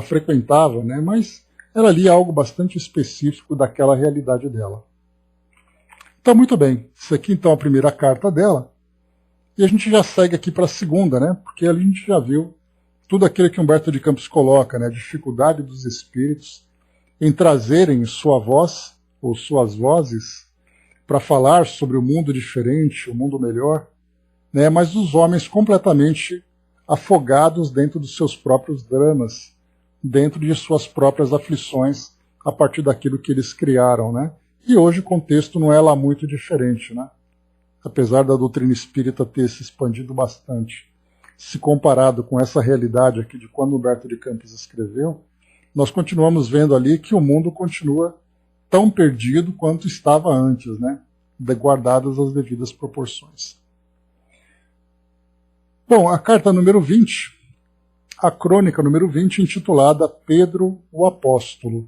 Speaker 1: frequentava, né? Mas era ali algo bastante específico daquela realidade dela. Então, muito bem. Isso aqui, então, é a primeira carta dela. E a gente já segue aqui para a segunda, né? Porque ali a gente já viu tudo aquilo que Humberto de Campos coloca, né? A dificuldade dos espíritos em trazerem sua voz, ou suas vozes, para falar sobre o mundo diferente, o mundo melhor, né? Mas os homens completamente afogados dentro dos seus próprios dramas, dentro de suas próprias aflições, a partir daquilo que eles criaram, né? E hoje o contexto não é lá muito diferente, né? Apesar da doutrina espírita ter se expandido bastante, se comparado com essa realidade aqui de quando Humberto de Campos escreveu, nós continuamos vendo ali que o mundo continua tão perdido quanto estava antes, né? Guardadas as devidas proporções. Bom, a carta número 20, a crônica número 20, intitulada Pedro o Apóstolo.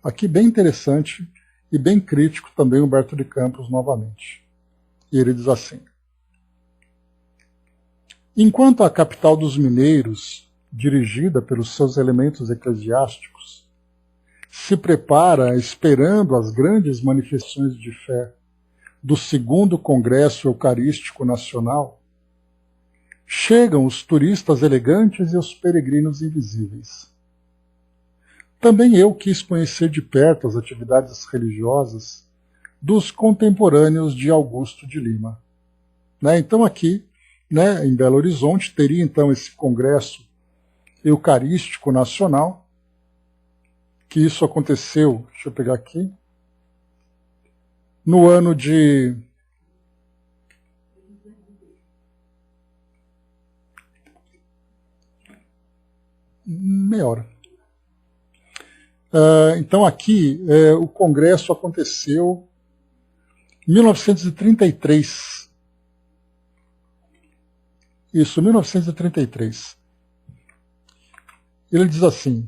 Speaker 1: Aqui bem interessante e bem crítico também Humberto de Campos novamente. E ele diz assim: enquanto a capital dos mineiros, dirigida pelos seus elementos eclesiásticos, se prepara esperando as grandes manifestações de fé do segundo Congresso Eucarístico Nacional, chegam os turistas elegantes e os peregrinos invisíveis. Também eu quis conhecer de perto as atividades religiosas dos contemporâneos de Augusto de Lima. Então aqui, em Belo Horizonte, teria então esse Congresso Eucarístico Nacional, que isso aconteceu, deixa eu pegar aqui, no ano de... meia hora. Então aqui o congresso aconteceu em 1933. Isso, 1933. Ele diz assim: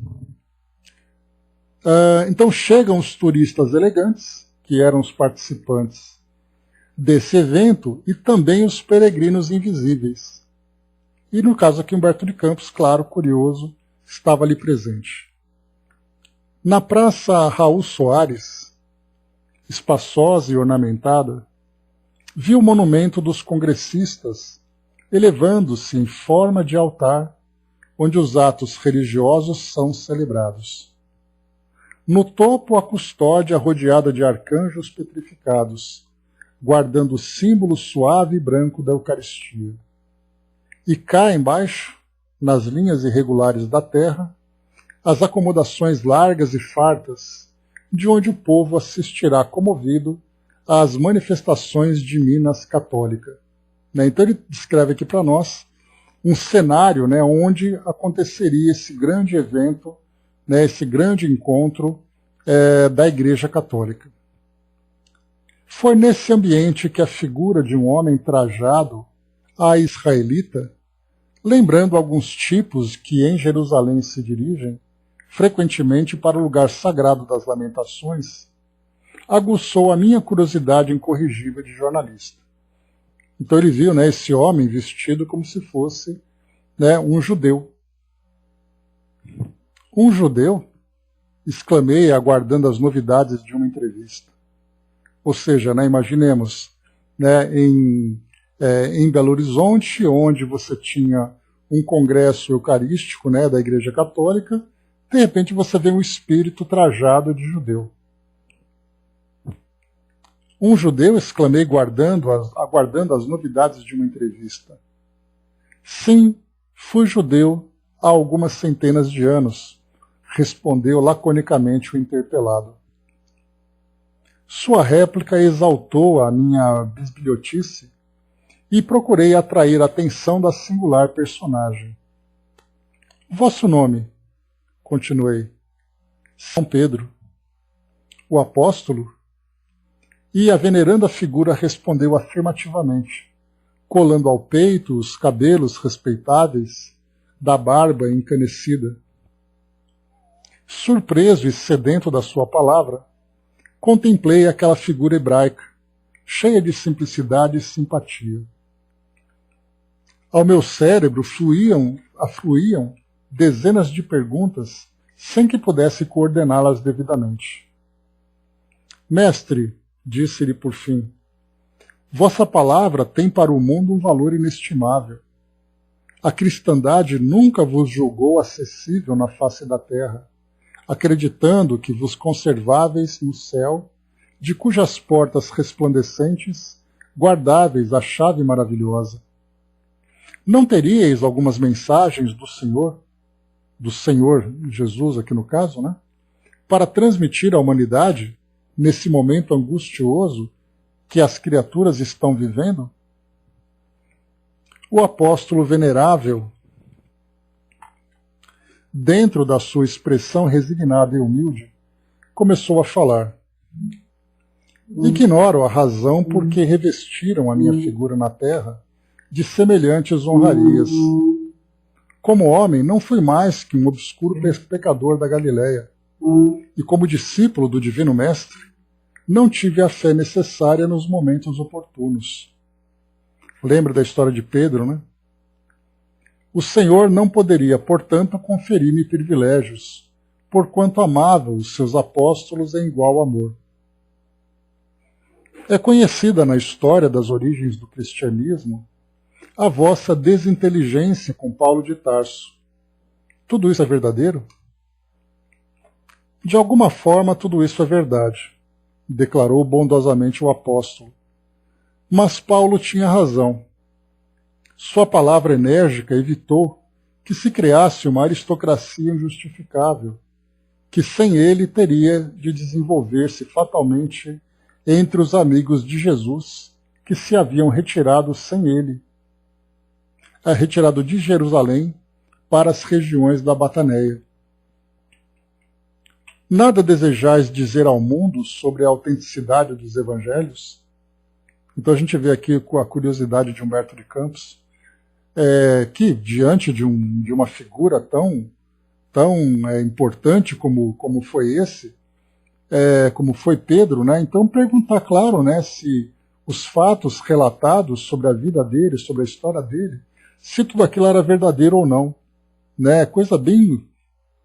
Speaker 1: então chegam os turistas elegantes, que eram os participantes desse evento, e também os peregrinos invisíveis. E no caso aqui, Humberto de Campos, claro, curioso, estava ali presente. Na Praça Raul Soares, espaçosa e ornamentada, vi o monumento dos congressistas elevando-se em forma de altar, onde os atos religiosos são celebrados. No topo, a custódia rodeada de arcanjos petrificados, guardando o símbolo suave e branco da Eucaristia. E cá embaixo, nas linhas irregulares da terra, as acomodações largas e fartas, de onde o povo assistirá comovido às manifestações de Minas católica. Então ele descreve aqui para nós um cenário onde aconteceria esse grande evento, esse grande encontro da Igreja Católica. Foi nesse ambiente que a figura de um homem trajado à israelita, lembrando alguns tipos que em Jerusalém se dirigem frequentemente para o lugar sagrado das lamentações, aguçou a minha curiosidade incorrigível de jornalista. Então ele viu, né, esse homem vestido como se fosse, né, um judeu. Um judeu? Exclamei, aguardando as novidades de uma entrevista. Ou seja, né, imaginemos, né, em Belo Horizonte, onde você tinha um congresso eucarístico, né, da Igreja Católica, de repente você vê um espírito trajado de judeu. Um judeu? Exclamei, aguardando as novidades de uma entrevista. Sim, fui judeu há algumas centenas de anos, respondeu laconicamente o interpelado. Sua réplica exaltou a minha bisbilhotice e procurei atrair a atenção da singular personagem. Vosso nome? Continuei. São Pedro. O apóstolo? E a veneranda figura respondeu afirmativamente, colando ao peito os cabelos respeitáveis da barba encanecida. Surpreso e sedento da sua palavra, contemplei aquela figura hebraica, cheia de simplicidade e simpatia. Ao meu cérebro afluíam dezenas de perguntas sem que pudesse coordená-las devidamente. Mestre, disse-lhe por fim, vossa palavra tem para o mundo um valor inestimável. A cristandade nunca vos julgou acessível na face da terra, acreditando que vos conserváveis no céu, de cujas portas resplandecentes guardáveis a chave maravilhosa. Não teríeis algumas mensagens do Senhor Jesus aqui no caso, né, para transmitir à humanidade nesse momento angustioso que as criaturas estão vivendo? O apóstolo venerável, dentro da sua expressão resignada e humilde, começou a falar. Ignoro a razão por que revestiram a minha figura na terra de semelhantes honrarias. Como homem, não fui mais que um obscuro pecador da Galileia, e como discípulo do Divino Mestre, não tive a fé necessária nos momentos oportunos. Lembra da história de Pedro, né? O Senhor não poderia, portanto, conferir-me privilégios, porquanto amava os seus apóstolos em igual amor. É conhecida na história das origens do cristianismo a vossa desinteligência com Paulo de Tarso. Tudo isso é verdadeiro? De alguma forma, tudo isso é verdade, declarou bondosamente o apóstolo. Mas Paulo tinha razão. Sua palavra enérgica evitou que se criasse uma aristocracia injustificável, que sem ele teria de desenvolver-se fatalmente entre os amigos de Jesus, que se haviam retirado sem ele, retirado de Jerusalém para as regiões da Bataneia. Nada desejais dizer ao mundo sobre a autenticidade dos evangelhos? Então a gente vê aqui com a curiosidade de Humberto de Campos, que diante de uma figura tão importante como foi como foi Pedro, né? Então perguntar, claro, né, se os fatos relatados sobre a vida dele, sobre a história dele, se tudo aquilo era verdadeiro ou não, né? Coisa bem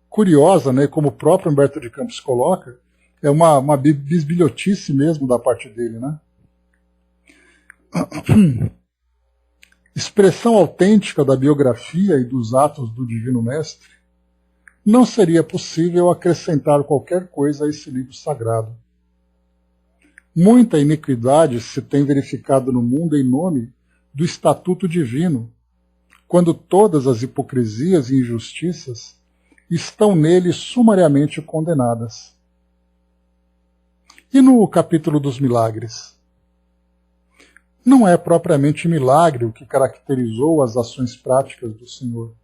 Speaker 1: curiosa, né? Como o próprio Humberto de Campos coloca, é uma bisbilhotice mesmo da parte dele, né? Expressão autêntica da biografia e dos atos do Divino Mestre, não seria possível acrescentar qualquer coisa a esse livro sagrado. Muita iniquidade se tem verificado no mundo em nome do estatuto divino, quando todas as hipocrisias e injustiças estão nele sumariamente condenadas. E no capítulo dos milagres? Não é propriamente milagre o que caracterizou as ações práticas do Senhor.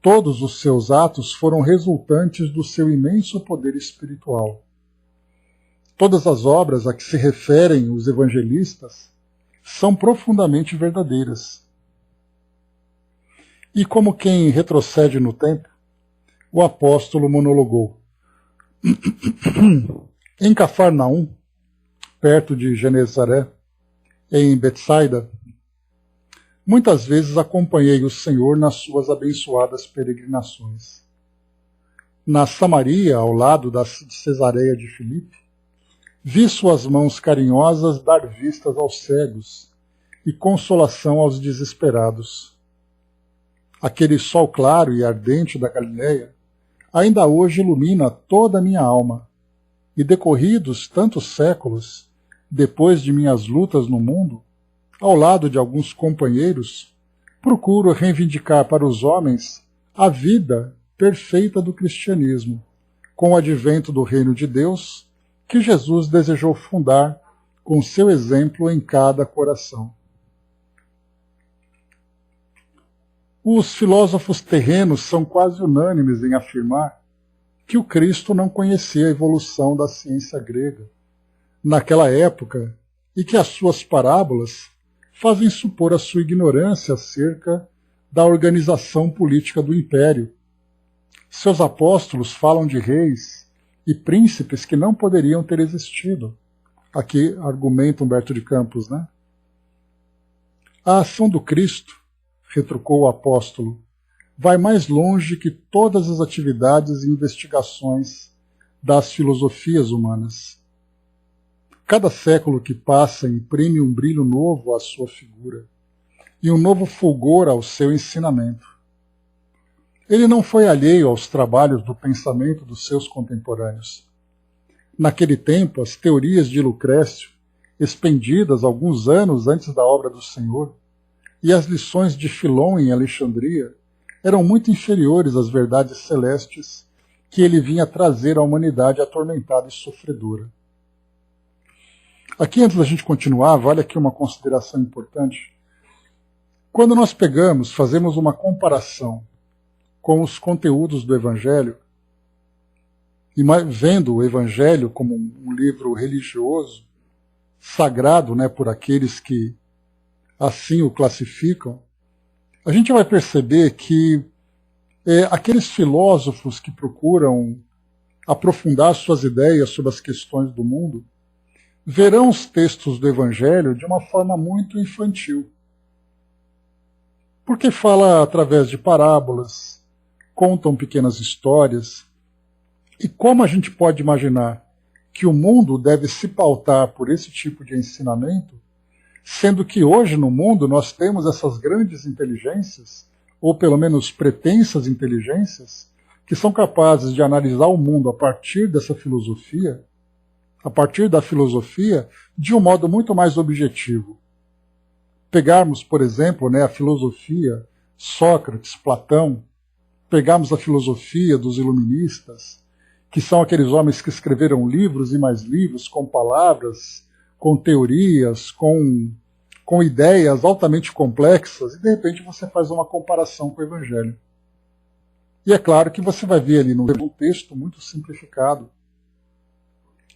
Speaker 1: Todos os seus atos foram resultantes do seu imenso poder espiritual. Todas as obras a que se referem os evangelistas são profundamente verdadeiras. E como quem retrocede no tempo, o apóstolo monologou. Em Cafarnaum, perto de Genezaré, em Betsaida, muitas vezes acompanhei o Senhor nas suas abençoadas peregrinações. Na Samaria, ao lado da Cesareia de Filipe, vi suas mãos carinhosas dar vistas aos cegos e consolação aos desesperados. Aquele sol claro e ardente da Galileia ainda hoje ilumina toda a minha alma, e decorridos tantos séculos, depois de minhas lutas no mundo, ao lado de alguns companheiros, procuro reivindicar para os homens a vida perfeita do cristianismo, com o advento do reino de Deus, que Jesus desejou fundar com seu exemplo em cada coração. Os filósofos terrenos são quase unânimes em afirmar que o Cristo não conhecia a evolução da ciência grega naquela época e que as suas parábolas fazem supor a sua ignorância acerca da organização política do império. Seus apóstolos falam de reis e príncipes que não poderiam ter existido. Aqui argumenta Humberto de Campos, né? A ação do Cristo, retrucou o apóstolo, vai mais longe que todas as atividades e investigações das filosofias humanas. Cada século que passa imprime um brilho novo à sua figura e um novo fulgor ao seu ensinamento. Ele não foi alheio aos trabalhos do pensamento dos seus contemporâneos. Naquele tempo, as teorias de Lucrécio, expendidas alguns anos antes da obra do Senhor, e as lições de Filon em Alexandria eram muito inferiores às verdades celestes que ele vinha trazer à humanidade atormentada e sofredora. Aqui, antes da gente continuar, vale aqui uma consideração importante. Quando nós fazemos uma comparação com os conteúdos do Evangelho, e vendo o Evangelho como um livro religioso, sagrado, né, por aqueles que assim o classificam, a gente vai perceber que aqueles filósofos que procuram aprofundar suas ideias sobre as questões do mundo verão os textos do Evangelho de uma forma muito infantil. Porque fala através de parábolas, contam pequenas histórias. E como a gente pode imaginar que o mundo deve se pautar por esse tipo de ensinamento, sendo que hoje no mundo nós temos essas grandes inteligências, ou pelo menos pretensas inteligências, que são capazes de analisar o mundo a partir dessa filosofia, a partir da filosofia, de um modo muito mais objetivo. Pegarmos, por exemplo, né, a filosofia Sócrates, Platão, pegarmos a filosofia dos iluministas, que são aqueles homens que escreveram livros e mais livros com palavras, com teorias, com ideias altamente complexas, e de repente você faz uma comparação com o Evangelho. E é claro que você vai ver ali um texto muito simplificado,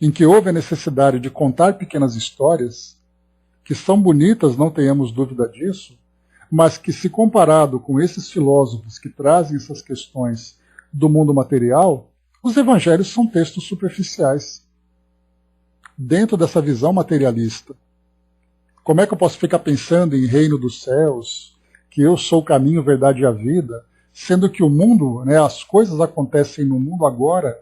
Speaker 1: em que houve a necessidade de contar pequenas histórias, que são bonitas, não tenhamos dúvida disso, mas que, se comparado com esses filósofos que trazem essas questões do mundo material, os evangelhos são textos superficiais. Dentro dessa visão materialista, como é que eu posso ficar pensando em reino dos céus, que eu sou o caminho, verdade e a vida, sendo que o mundo, né, as coisas acontecem no mundo agora,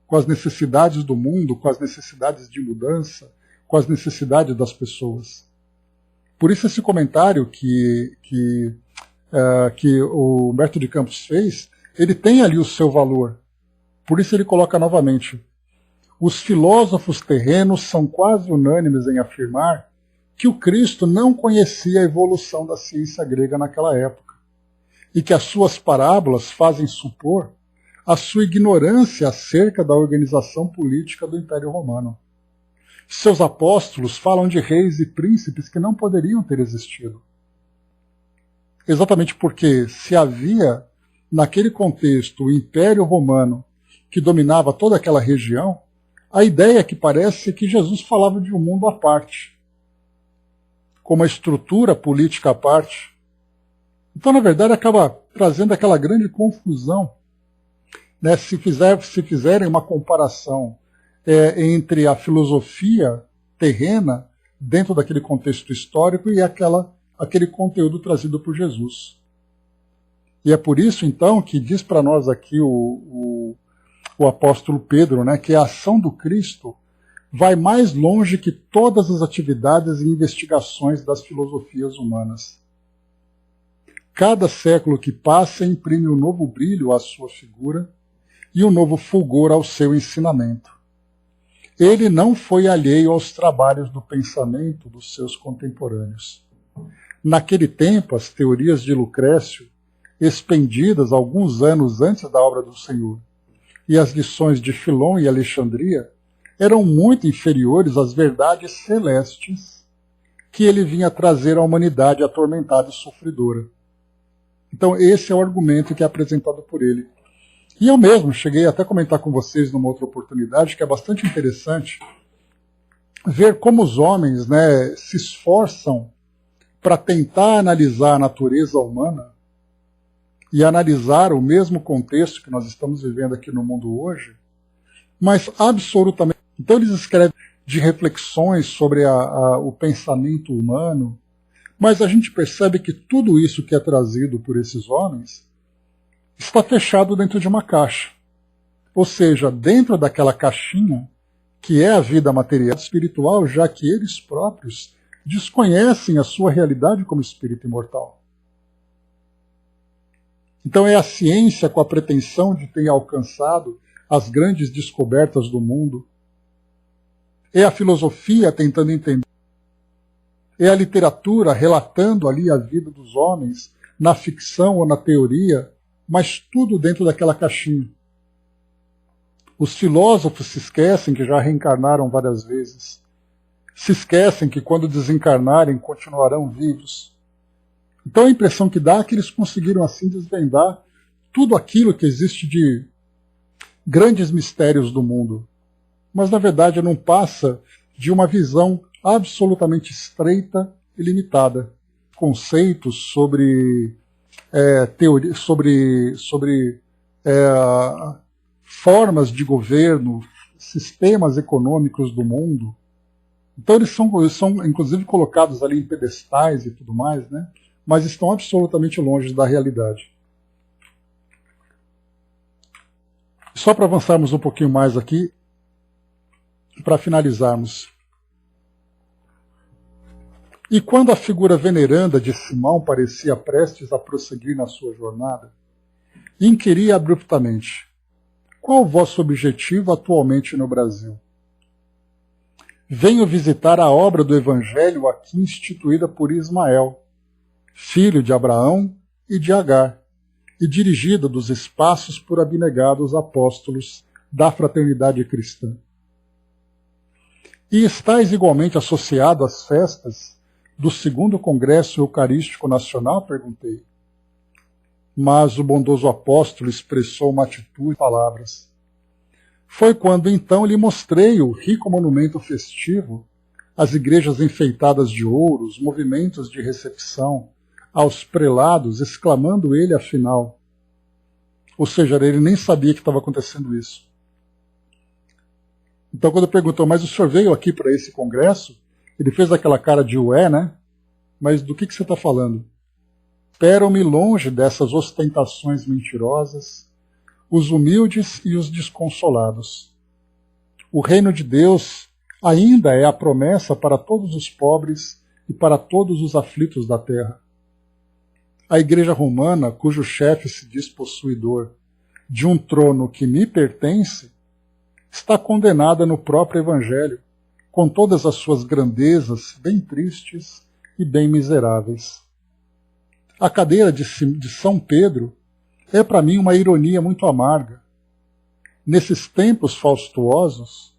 Speaker 1: com as necessidades do mundo, com as necessidades de mudança, com as necessidades das pessoas. Por isso esse comentário que o Humberto de Campos fez, ele tem ali o seu valor. Por isso ele coloca novamente: os filósofos terrenos são quase unânimes em afirmar que o Cristo não conhecia a evolução da ciência grega naquela época, e que as suas parábolas fazem supor a sua ignorância acerca da organização política do Império Romano. Seus apóstolos falam de reis e príncipes que não poderiam ter existido. Exatamente porque, se havia, naquele contexto, o Império Romano que dominava toda aquela região, a ideia que parece é que Jesus falava de um mundo à parte, com uma estrutura política à parte. Então, na verdade, acaba trazendo aquela grande confusão. Né? Se fizerem uma comparação entre a filosofia terrena, dentro daquele contexto histórico, e aquele conteúdo trazido por Jesus. E é por isso, então, que diz para nós aqui o apóstolo Pedro, né, que a ação do Cristo vai mais longe que todas as atividades e investigações das filosofias humanas. Cada século que passa imprime um novo brilho à sua figura e um novo fulgor ao seu ensinamento. Ele não foi alheio aos trabalhos do pensamento dos seus contemporâneos. Naquele tempo, as teorias de Lucrécio, expendidas alguns anos antes da obra do Senhor, e as lições de Filon e Alexandria, eram muito inferiores às verdades celestes que ele vinha trazer à humanidade atormentada e sofredora. Então esse é o argumento que é apresentado por ele. E eu mesmo cheguei até a comentar com vocês numa outra oportunidade, que é bastante interessante ver como os homens, né, se esforçam para tentar analisar a natureza humana e analisar o mesmo contexto que nós estamos vivendo aqui no mundo hoje, mas absolutamente. Então eles escrevem de reflexões sobre o pensamento humano, mas a gente percebe que tudo isso que é trazido por esses homens está fechado dentro de uma caixa. Ou seja, dentro daquela caixinha, que é a vida material e espiritual, já que eles próprios desconhecem a sua realidade como espírito imortal. Então é a ciência com a pretensão de ter alcançado as grandes descobertas do mundo. É a filosofia tentando entender. É a literatura relatando ali a vida dos homens, na ficção ou na teoria, mas tudo dentro daquela caixinha. Os filósofos se esquecem que já reencarnaram várias vezes. Se esquecem que quando desencarnarem continuarão vivos. Então a impressão que dá é que eles conseguiram assim desvendar tudo aquilo que existe de grandes mistérios do mundo. Mas na verdade não passa de uma visão absolutamente estreita e limitada. Conceitos sobre teoria, sobre formas de governo, sistemas econômicos do mundo. Então eles são inclusive colocados ali em pedestais e tudo mais, né? Mas estão absolutamente longe da realidade. Só para avançarmos um pouquinho mais aqui, para finalizarmos. E quando a figura veneranda de Simão parecia prestes a prosseguir na sua jornada, inquiria abruptamente: qual o vosso objetivo atualmente no Brasil? Venho visitar a obra do Evangelho aqui instituída por Ismael, filho de Abraão e de Agar, e dirigida dos espaços por abnegados apóstolos da fraternidade cristã. E estáis igualmente associado às festas do 2º Congresso Eucarístico Nacional? Perguntei. Mas o bondoso apóstolo expressou uma atitude e palavras. Foi quando então lhe mostrei o rico monumento festivo, as igrejas enfeitadas de ouro, os movimentos de recepção, aos prelados, exclamando ele afinal. Ou seja, ele nem sabia que estava acontecendo isso. Então quando perguntou, mas o senhor veio aqui para esse congresso? Ele fez aquela cara de ué, né? Mas do que você está falando? Esperam-me longe dessas ostentações mentirosas, os humildes e os desconsolados. O reino de Deus ainda é a promessa para todos os pobres e para todos os aflitos da terra. A Igreja Romana, cujo chefe se diz possuidor de um trono que me pertence, está condenada no próprio Evangelho, com todas as suas grandezas bem tristes e bem miseráveis. A cadeira de São Pedro é para mim uma ironia muito amarga. Nesses tempos faustuosos,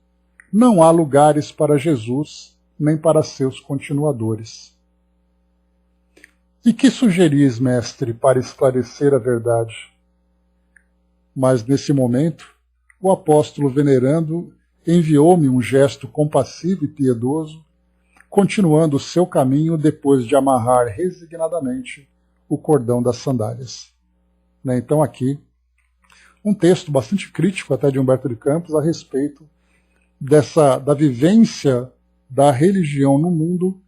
Speaker 1: não há lugares para Jesus nem para seus continuadores. E que sugeris, mestre, para esclarecer a verdade? Mas nesse momento, o apóstolo venerando enviou-me um gesto compassivo e piedoso, continuando o seu caminho depois de amarrar resignadamente o cordão das sandálias. Então aqui, um texto bastante crítico até de Humberto de Campos a respeito da vivência da religião no mundo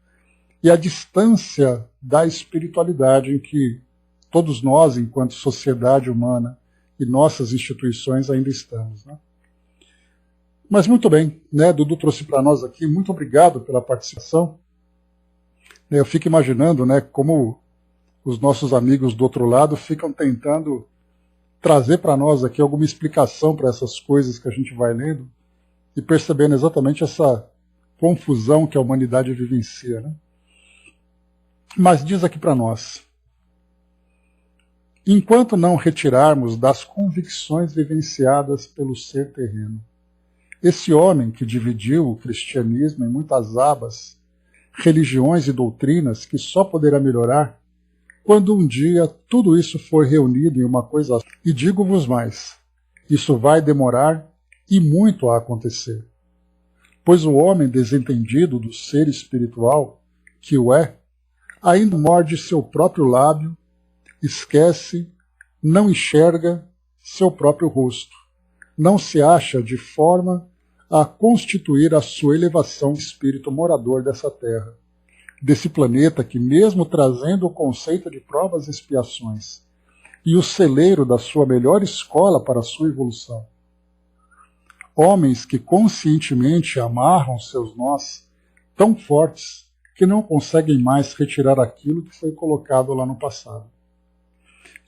Speaker 1: e a distância da espiritualidade em que todos nós, enquanto sociedade humana e nossas instituições, ainda estamos, né? Mas muito bem, né? Dudu trouxe para nós aqui, muito obrigado pela participação. Eu fico imaginando, né, como os nossos amigos do outro lado ficam tentando trazer para nós aqui alguma explicação para essas coisas que a gente vai lendo e percebendo exatamente essa confusão que a humanidade vivencia, né? Mas diz aqui para nós: enquanto não retirarmos das convicções vivenciadas pelo ser terreno, esse homem que dividiu o cristianismo em muitas abas, religiões e doutrinas que só poderá melhorar quando um dia tudo isso for reunido em uma coisa só. E digo-vos mais, isso vai demorar e muito a acontecer. Pois o homem desentendido do ser espiritual, que o é, ainda morde seu próprio lábio, esquece, não enxerga seu próprio rosto, não se acha de forma a constituir a sua elevação de espírito morador dessa terra, desse planeta que, mesmo trazendo o conceito de provas e expiações e o celeiro da sua melhor escola para a sua evolução, homens que conscientemente amarram seus nós tão fortes que não conseguem mais retirar aquilo que foi colocado lá no passado.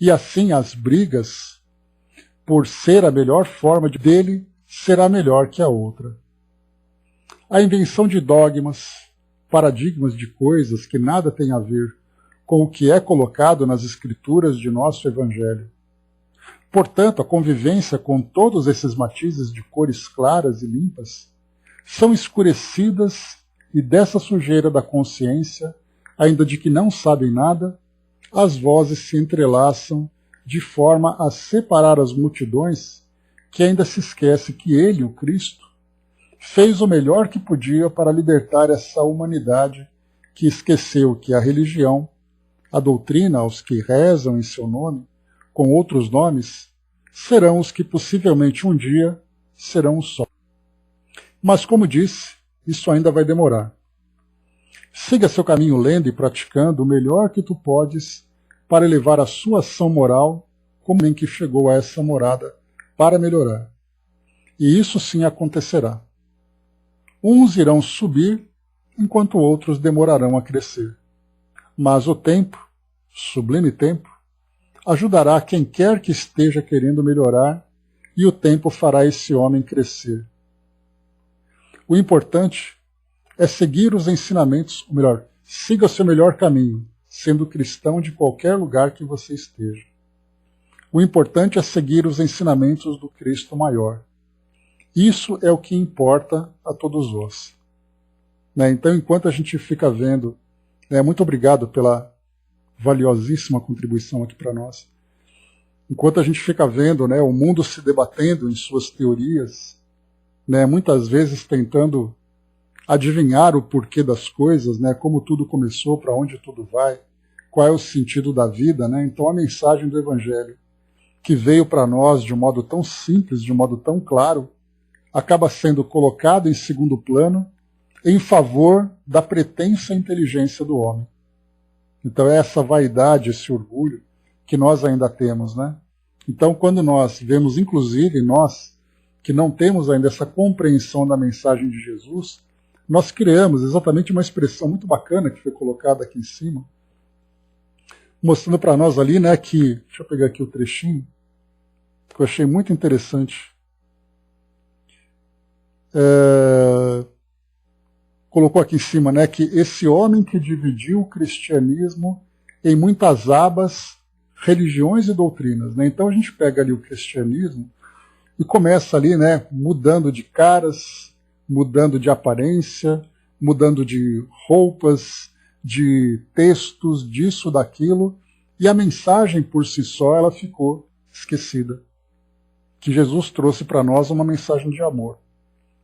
Speaker 1: E assim as brigas, por ser a melhor forma dele, será melhor que a outra. A invenção de dogmas, paradigmas de coisas que nada têm a ver com o que é colocado nas escrituras de nosso Evangelho. Portanto, a convivência com todos esses matizes de cores claras e limpas são escurecidas e dessa sujeira da consciência, ainda de que não sabem nada, as vozes se entrelaçam de forma a separar as multidões que ainda se esquece que ele, o Cristo, fez o melhor que podia para libertar essa humanidade que esqueceu que a religião, a doutrina aos que rezam em seu nome, com outros nomes, serão os que possivelmente um dia serão o sol. Mas, como disse, isso ainda vai demorar. Siga seu caminho lendo e praticando o melhor que tu podes para elevar a sua ação moral como em que chegou a essa morada para melhorar. E isso sim acontecerá. Uns irão subir, enquanto outros demorarão a crescer. Mas o tempo, sublime tempo, ajudará quem quer que esteja querendo melhorar, e o tempo fará esse homem crescer. O importante é seguir os ensinamentos, ou melhor, siga o seu melhor caminho, sendo cristão de qualquer lugar que você esteja. O importante é seguir os ensinamentos do Cristo maior. Isso é o que importa a todos nós. Então, enquanto a gente fica vendo, muito obrigado pela valiosíssima contribuição aqui para nós. Enquanto a gente fica vendo o mundo se debatendo em suas teorias, muitas vezes tentando adivinhar o porquê das coisas, como tudo começou, para onde tudo vai, qual é o sentido da vida. Então a mensagem do Evangelho, que veio para nós de um modo tão simples, de um modo tão claro, acaba sendo colocado em segundo plano em favor da pretensa inteligência do homem. Então é essa vaidade, esse orgulho que nós ainda temos. Então quando nós vemos, inclusive nós, que não temos ainda essa compreensão da mensagem de Jesus, nós criamos exatamente uma expressão muito bacana que foi colocada aqui em cima, mostrando para nós ali, que, deixa eu pegar aqui o trechinho, que eu achei muito interessante. Colocou aqui em cima, que esse homem que dividiu o cristianismo em muitas abas, religiões e doutrinas. Então a gente pega ali o cristianismo e começa ali, mudando de caras, mudando de aparência, mudando de roupas, de textos, disso, daquilo, e a mensagem por si só ela ficou esquecida. Que Jesus trouxe para nós uma mensagem de amor.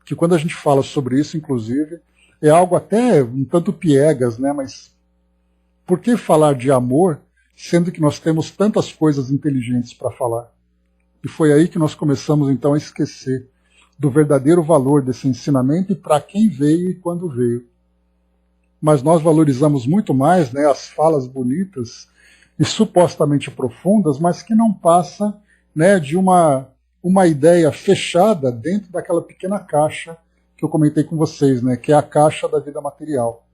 Speaker 1: Que quando a gente fala sobre isso, inclusive, é algo até um tanto piegas, mas por que falar de amor, sendo que nós temos tantas coisas inteligentes para falar? E foi aí que nós começamos então a esquecer do verdadeiro valor desse ensinamento e para quem veio e quando veio. Mas nós valorizamos muito mais, né, as falas bonitas e supostamente profundas, mas que não passa, né, de uma ideia fechada dentro daquela pequena caixa que eu comentei com vocês, né, que é a caixa da vida material.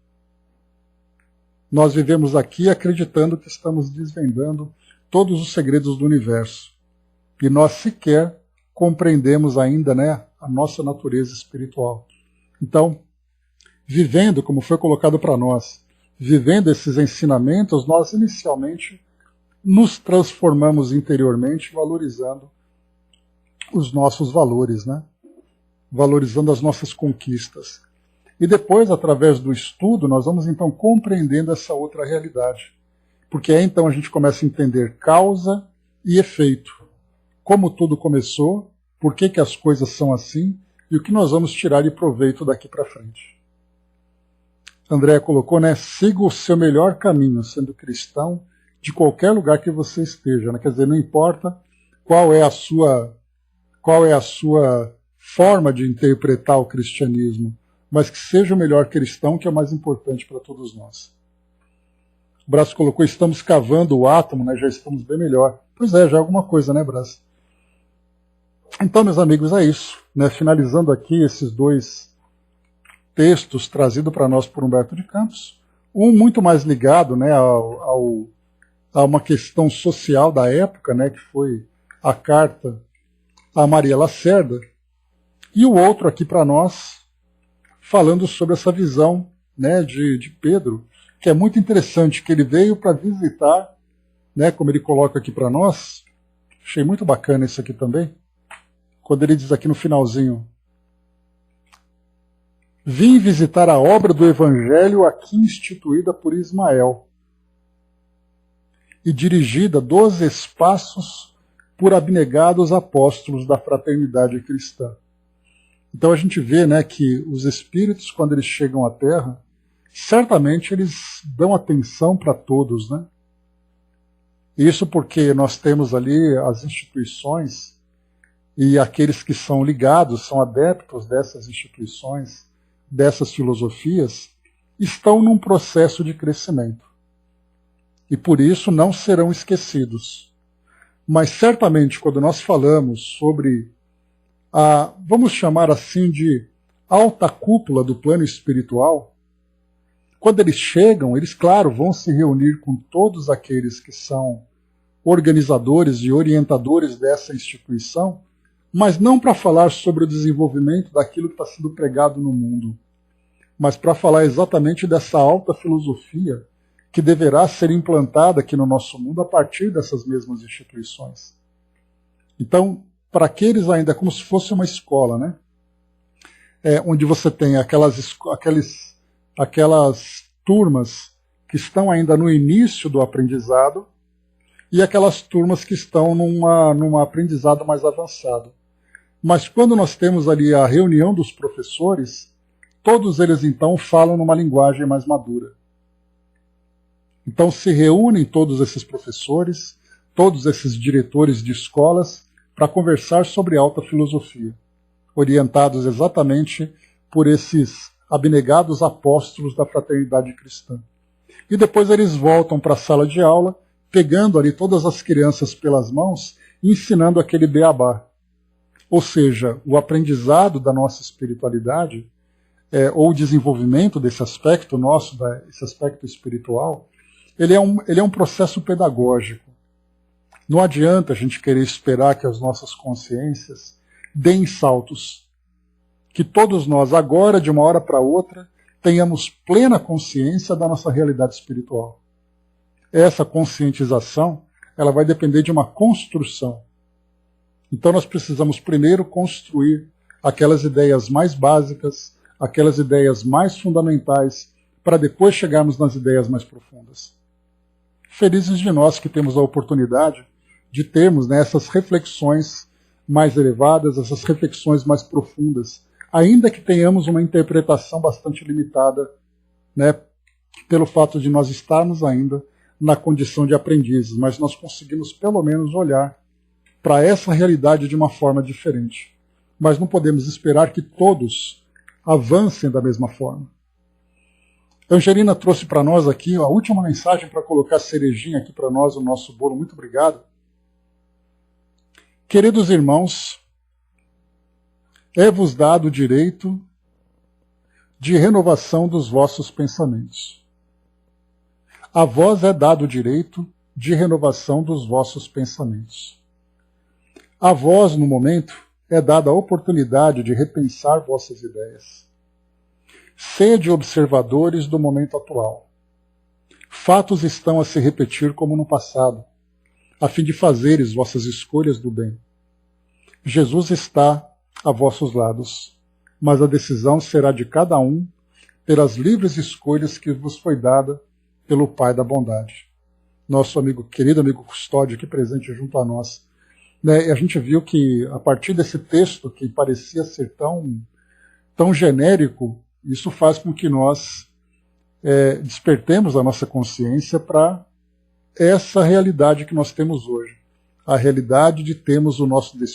Speaker 1: Nós vivemos aqui acreditando que estamos desvendando todos os segredos do universo. E nós sequer compreendemos ainda, né, a nossa natureza espiritual. Então, vivendo, como foi colocado para nós, vivendo esses ensinamentos, nós inicialmente nos transformamos interiormente, valorizando os nossos valores, né? Valorizando as nossas conquistas. E depois, através do estudo, nós vamos então compreendendo essa outra realidade. Porque aí então a gente começa a entender causa e efeito. Como tudo começou, por que as coisas são assim e o que nós vamos tirar de proveito daqui para frente. André colocou, né, siga o seu melhor caminho, sendo cristão, de qualquer lugar que você esteja. Né? Quer dizer, não importa qual é a sua forma de interpretar o cristianismo, mas que seja o melhor cristão, que é o mais importante para todos nós. O Braço colocou, estamos cavando o átomo, né, já estamos bem melhor. Pois é, já é alguma coisa, né, Braço? Então, meus amigos, é isso. Né? Finalizando aqui esses dois textos trazidos para nós por Humberto de Campos, um muito mais ligado, né, a uma questão social da época, né, que foi a carta a Maria Lacerda, e o outro aqui para nós, falando sobre essa visão, né, de Pedro, que é muito interessante, que ele veio para visitar, né, como ele coloca aqui para nós, achei muito bacana isso aqui também, quando ele diz aqui no finalzinho, vim visitar a obra do Evangelho aqui instituída por Ismael e dirigida dos espaços por abnegados apóstolos da fraternidade cristã. Então a gente vê, né, que os espíritos, quando eles chegam à Terra, certamente eles dão atenção para todos, né? Isso porque nós temos ali as instituições e aqueles que são ligados, são adeptos dessas instituições, dessas filosofias, estão num processo de crescimento. E por isso não serão esquecidos. Mas certamente quando nós falamos sobre a, vamos chamar assim de alta cúpula do plano espiritual, quando eles chegam, eles, claro, vão se reunir com todos aqueles que são organizadores e orientadores dessa instituição, mas não para falar sobre o desenvolvimento daquilo que está sendo pregado no mundo, mas para falar exatamente dessa alta filosofia que deverá ser implantada aqui no nosso mundo a partir dessas mesmas instituições. Então, para aqueles ainda, como se fosse uma escola, né? Onde você tem aquelas turmas que estão ainda no início do aprendizado e aquelas turmas que estão num aprendizado mais avançado. Mas quando nós temos ali a reunião dos professores, todos eles então falam numa linguagem mais madura. Então se reúnem todos esses professores, todos esses diretores de escolas, para conversar sobre alta filosofia, orientados exatamente por esses abnegados apóstolos da fraternidade cristã. E depois eles voltam para a sala de aula, pegando ali todas as crianças pelas mãos e ensinando aquele beabá. Ou seja, o aprendizado da nossa espiritualidade, ou o desenvolvimento desse aspecto nosso, esse aspecto espiritual, ele é um processo pedagógico. Não adianta a gente querer esperar que as nossas consciências deem saltos. Que todos nós, agora, de uma hora para outra, tenhamos plena consciência da nossa realidade espiritual. Essa conscientização, ela vai depender de uma construção. Então nós precisamos primeiro construir aquelas ideias mais básicas, aquelas ideias mais fundamentais, para depois chegarmos nas ideias mais profundas. Felizes de nós que temos a oportunidade de termos, né, essas reflexões mais elevadas, essas reflexões mais profundas, ainda que tenhamos uma interpretação bastante limitada, né, pelo fato de nós estarmos ainda na condição de aprendizes, mas nós conseguimos pelo menos olhar para essa realidade de uma forma diferente. mas não podemos esperar que todos avancem da mesma forma. Angelina trouxe para nós aqui a última mensagem para colocar a cerejinha aqui para nós, o nosso bolo. Muito obrigado. Queridos irmãos, é-vos dado o direito de renovação dos vossos pensamentos. A vós é dado o direito de renovação dos vossos pensamentos. A vós, no momento, é dada a oportunidade de repensar vossas ideias. Sede observadores do momento atual. Fatos estão a se repetir como no passado, a fim de fazeres vossas escolhas do bem. Jesus está a vossos lados, mas a decisão será de cada um pelas livres escolhas que vos foi dada pelo Pai da bondade. Nosso amigo, querido amigo Custódio, aqui presente junto a nós. A gente viu que, a partir desse texto, que parecia ser tão genérico, isso faz com que nós despertemos a nossa consciência para essa realidade que nós temos hoje. A realidade de termos o nosso destino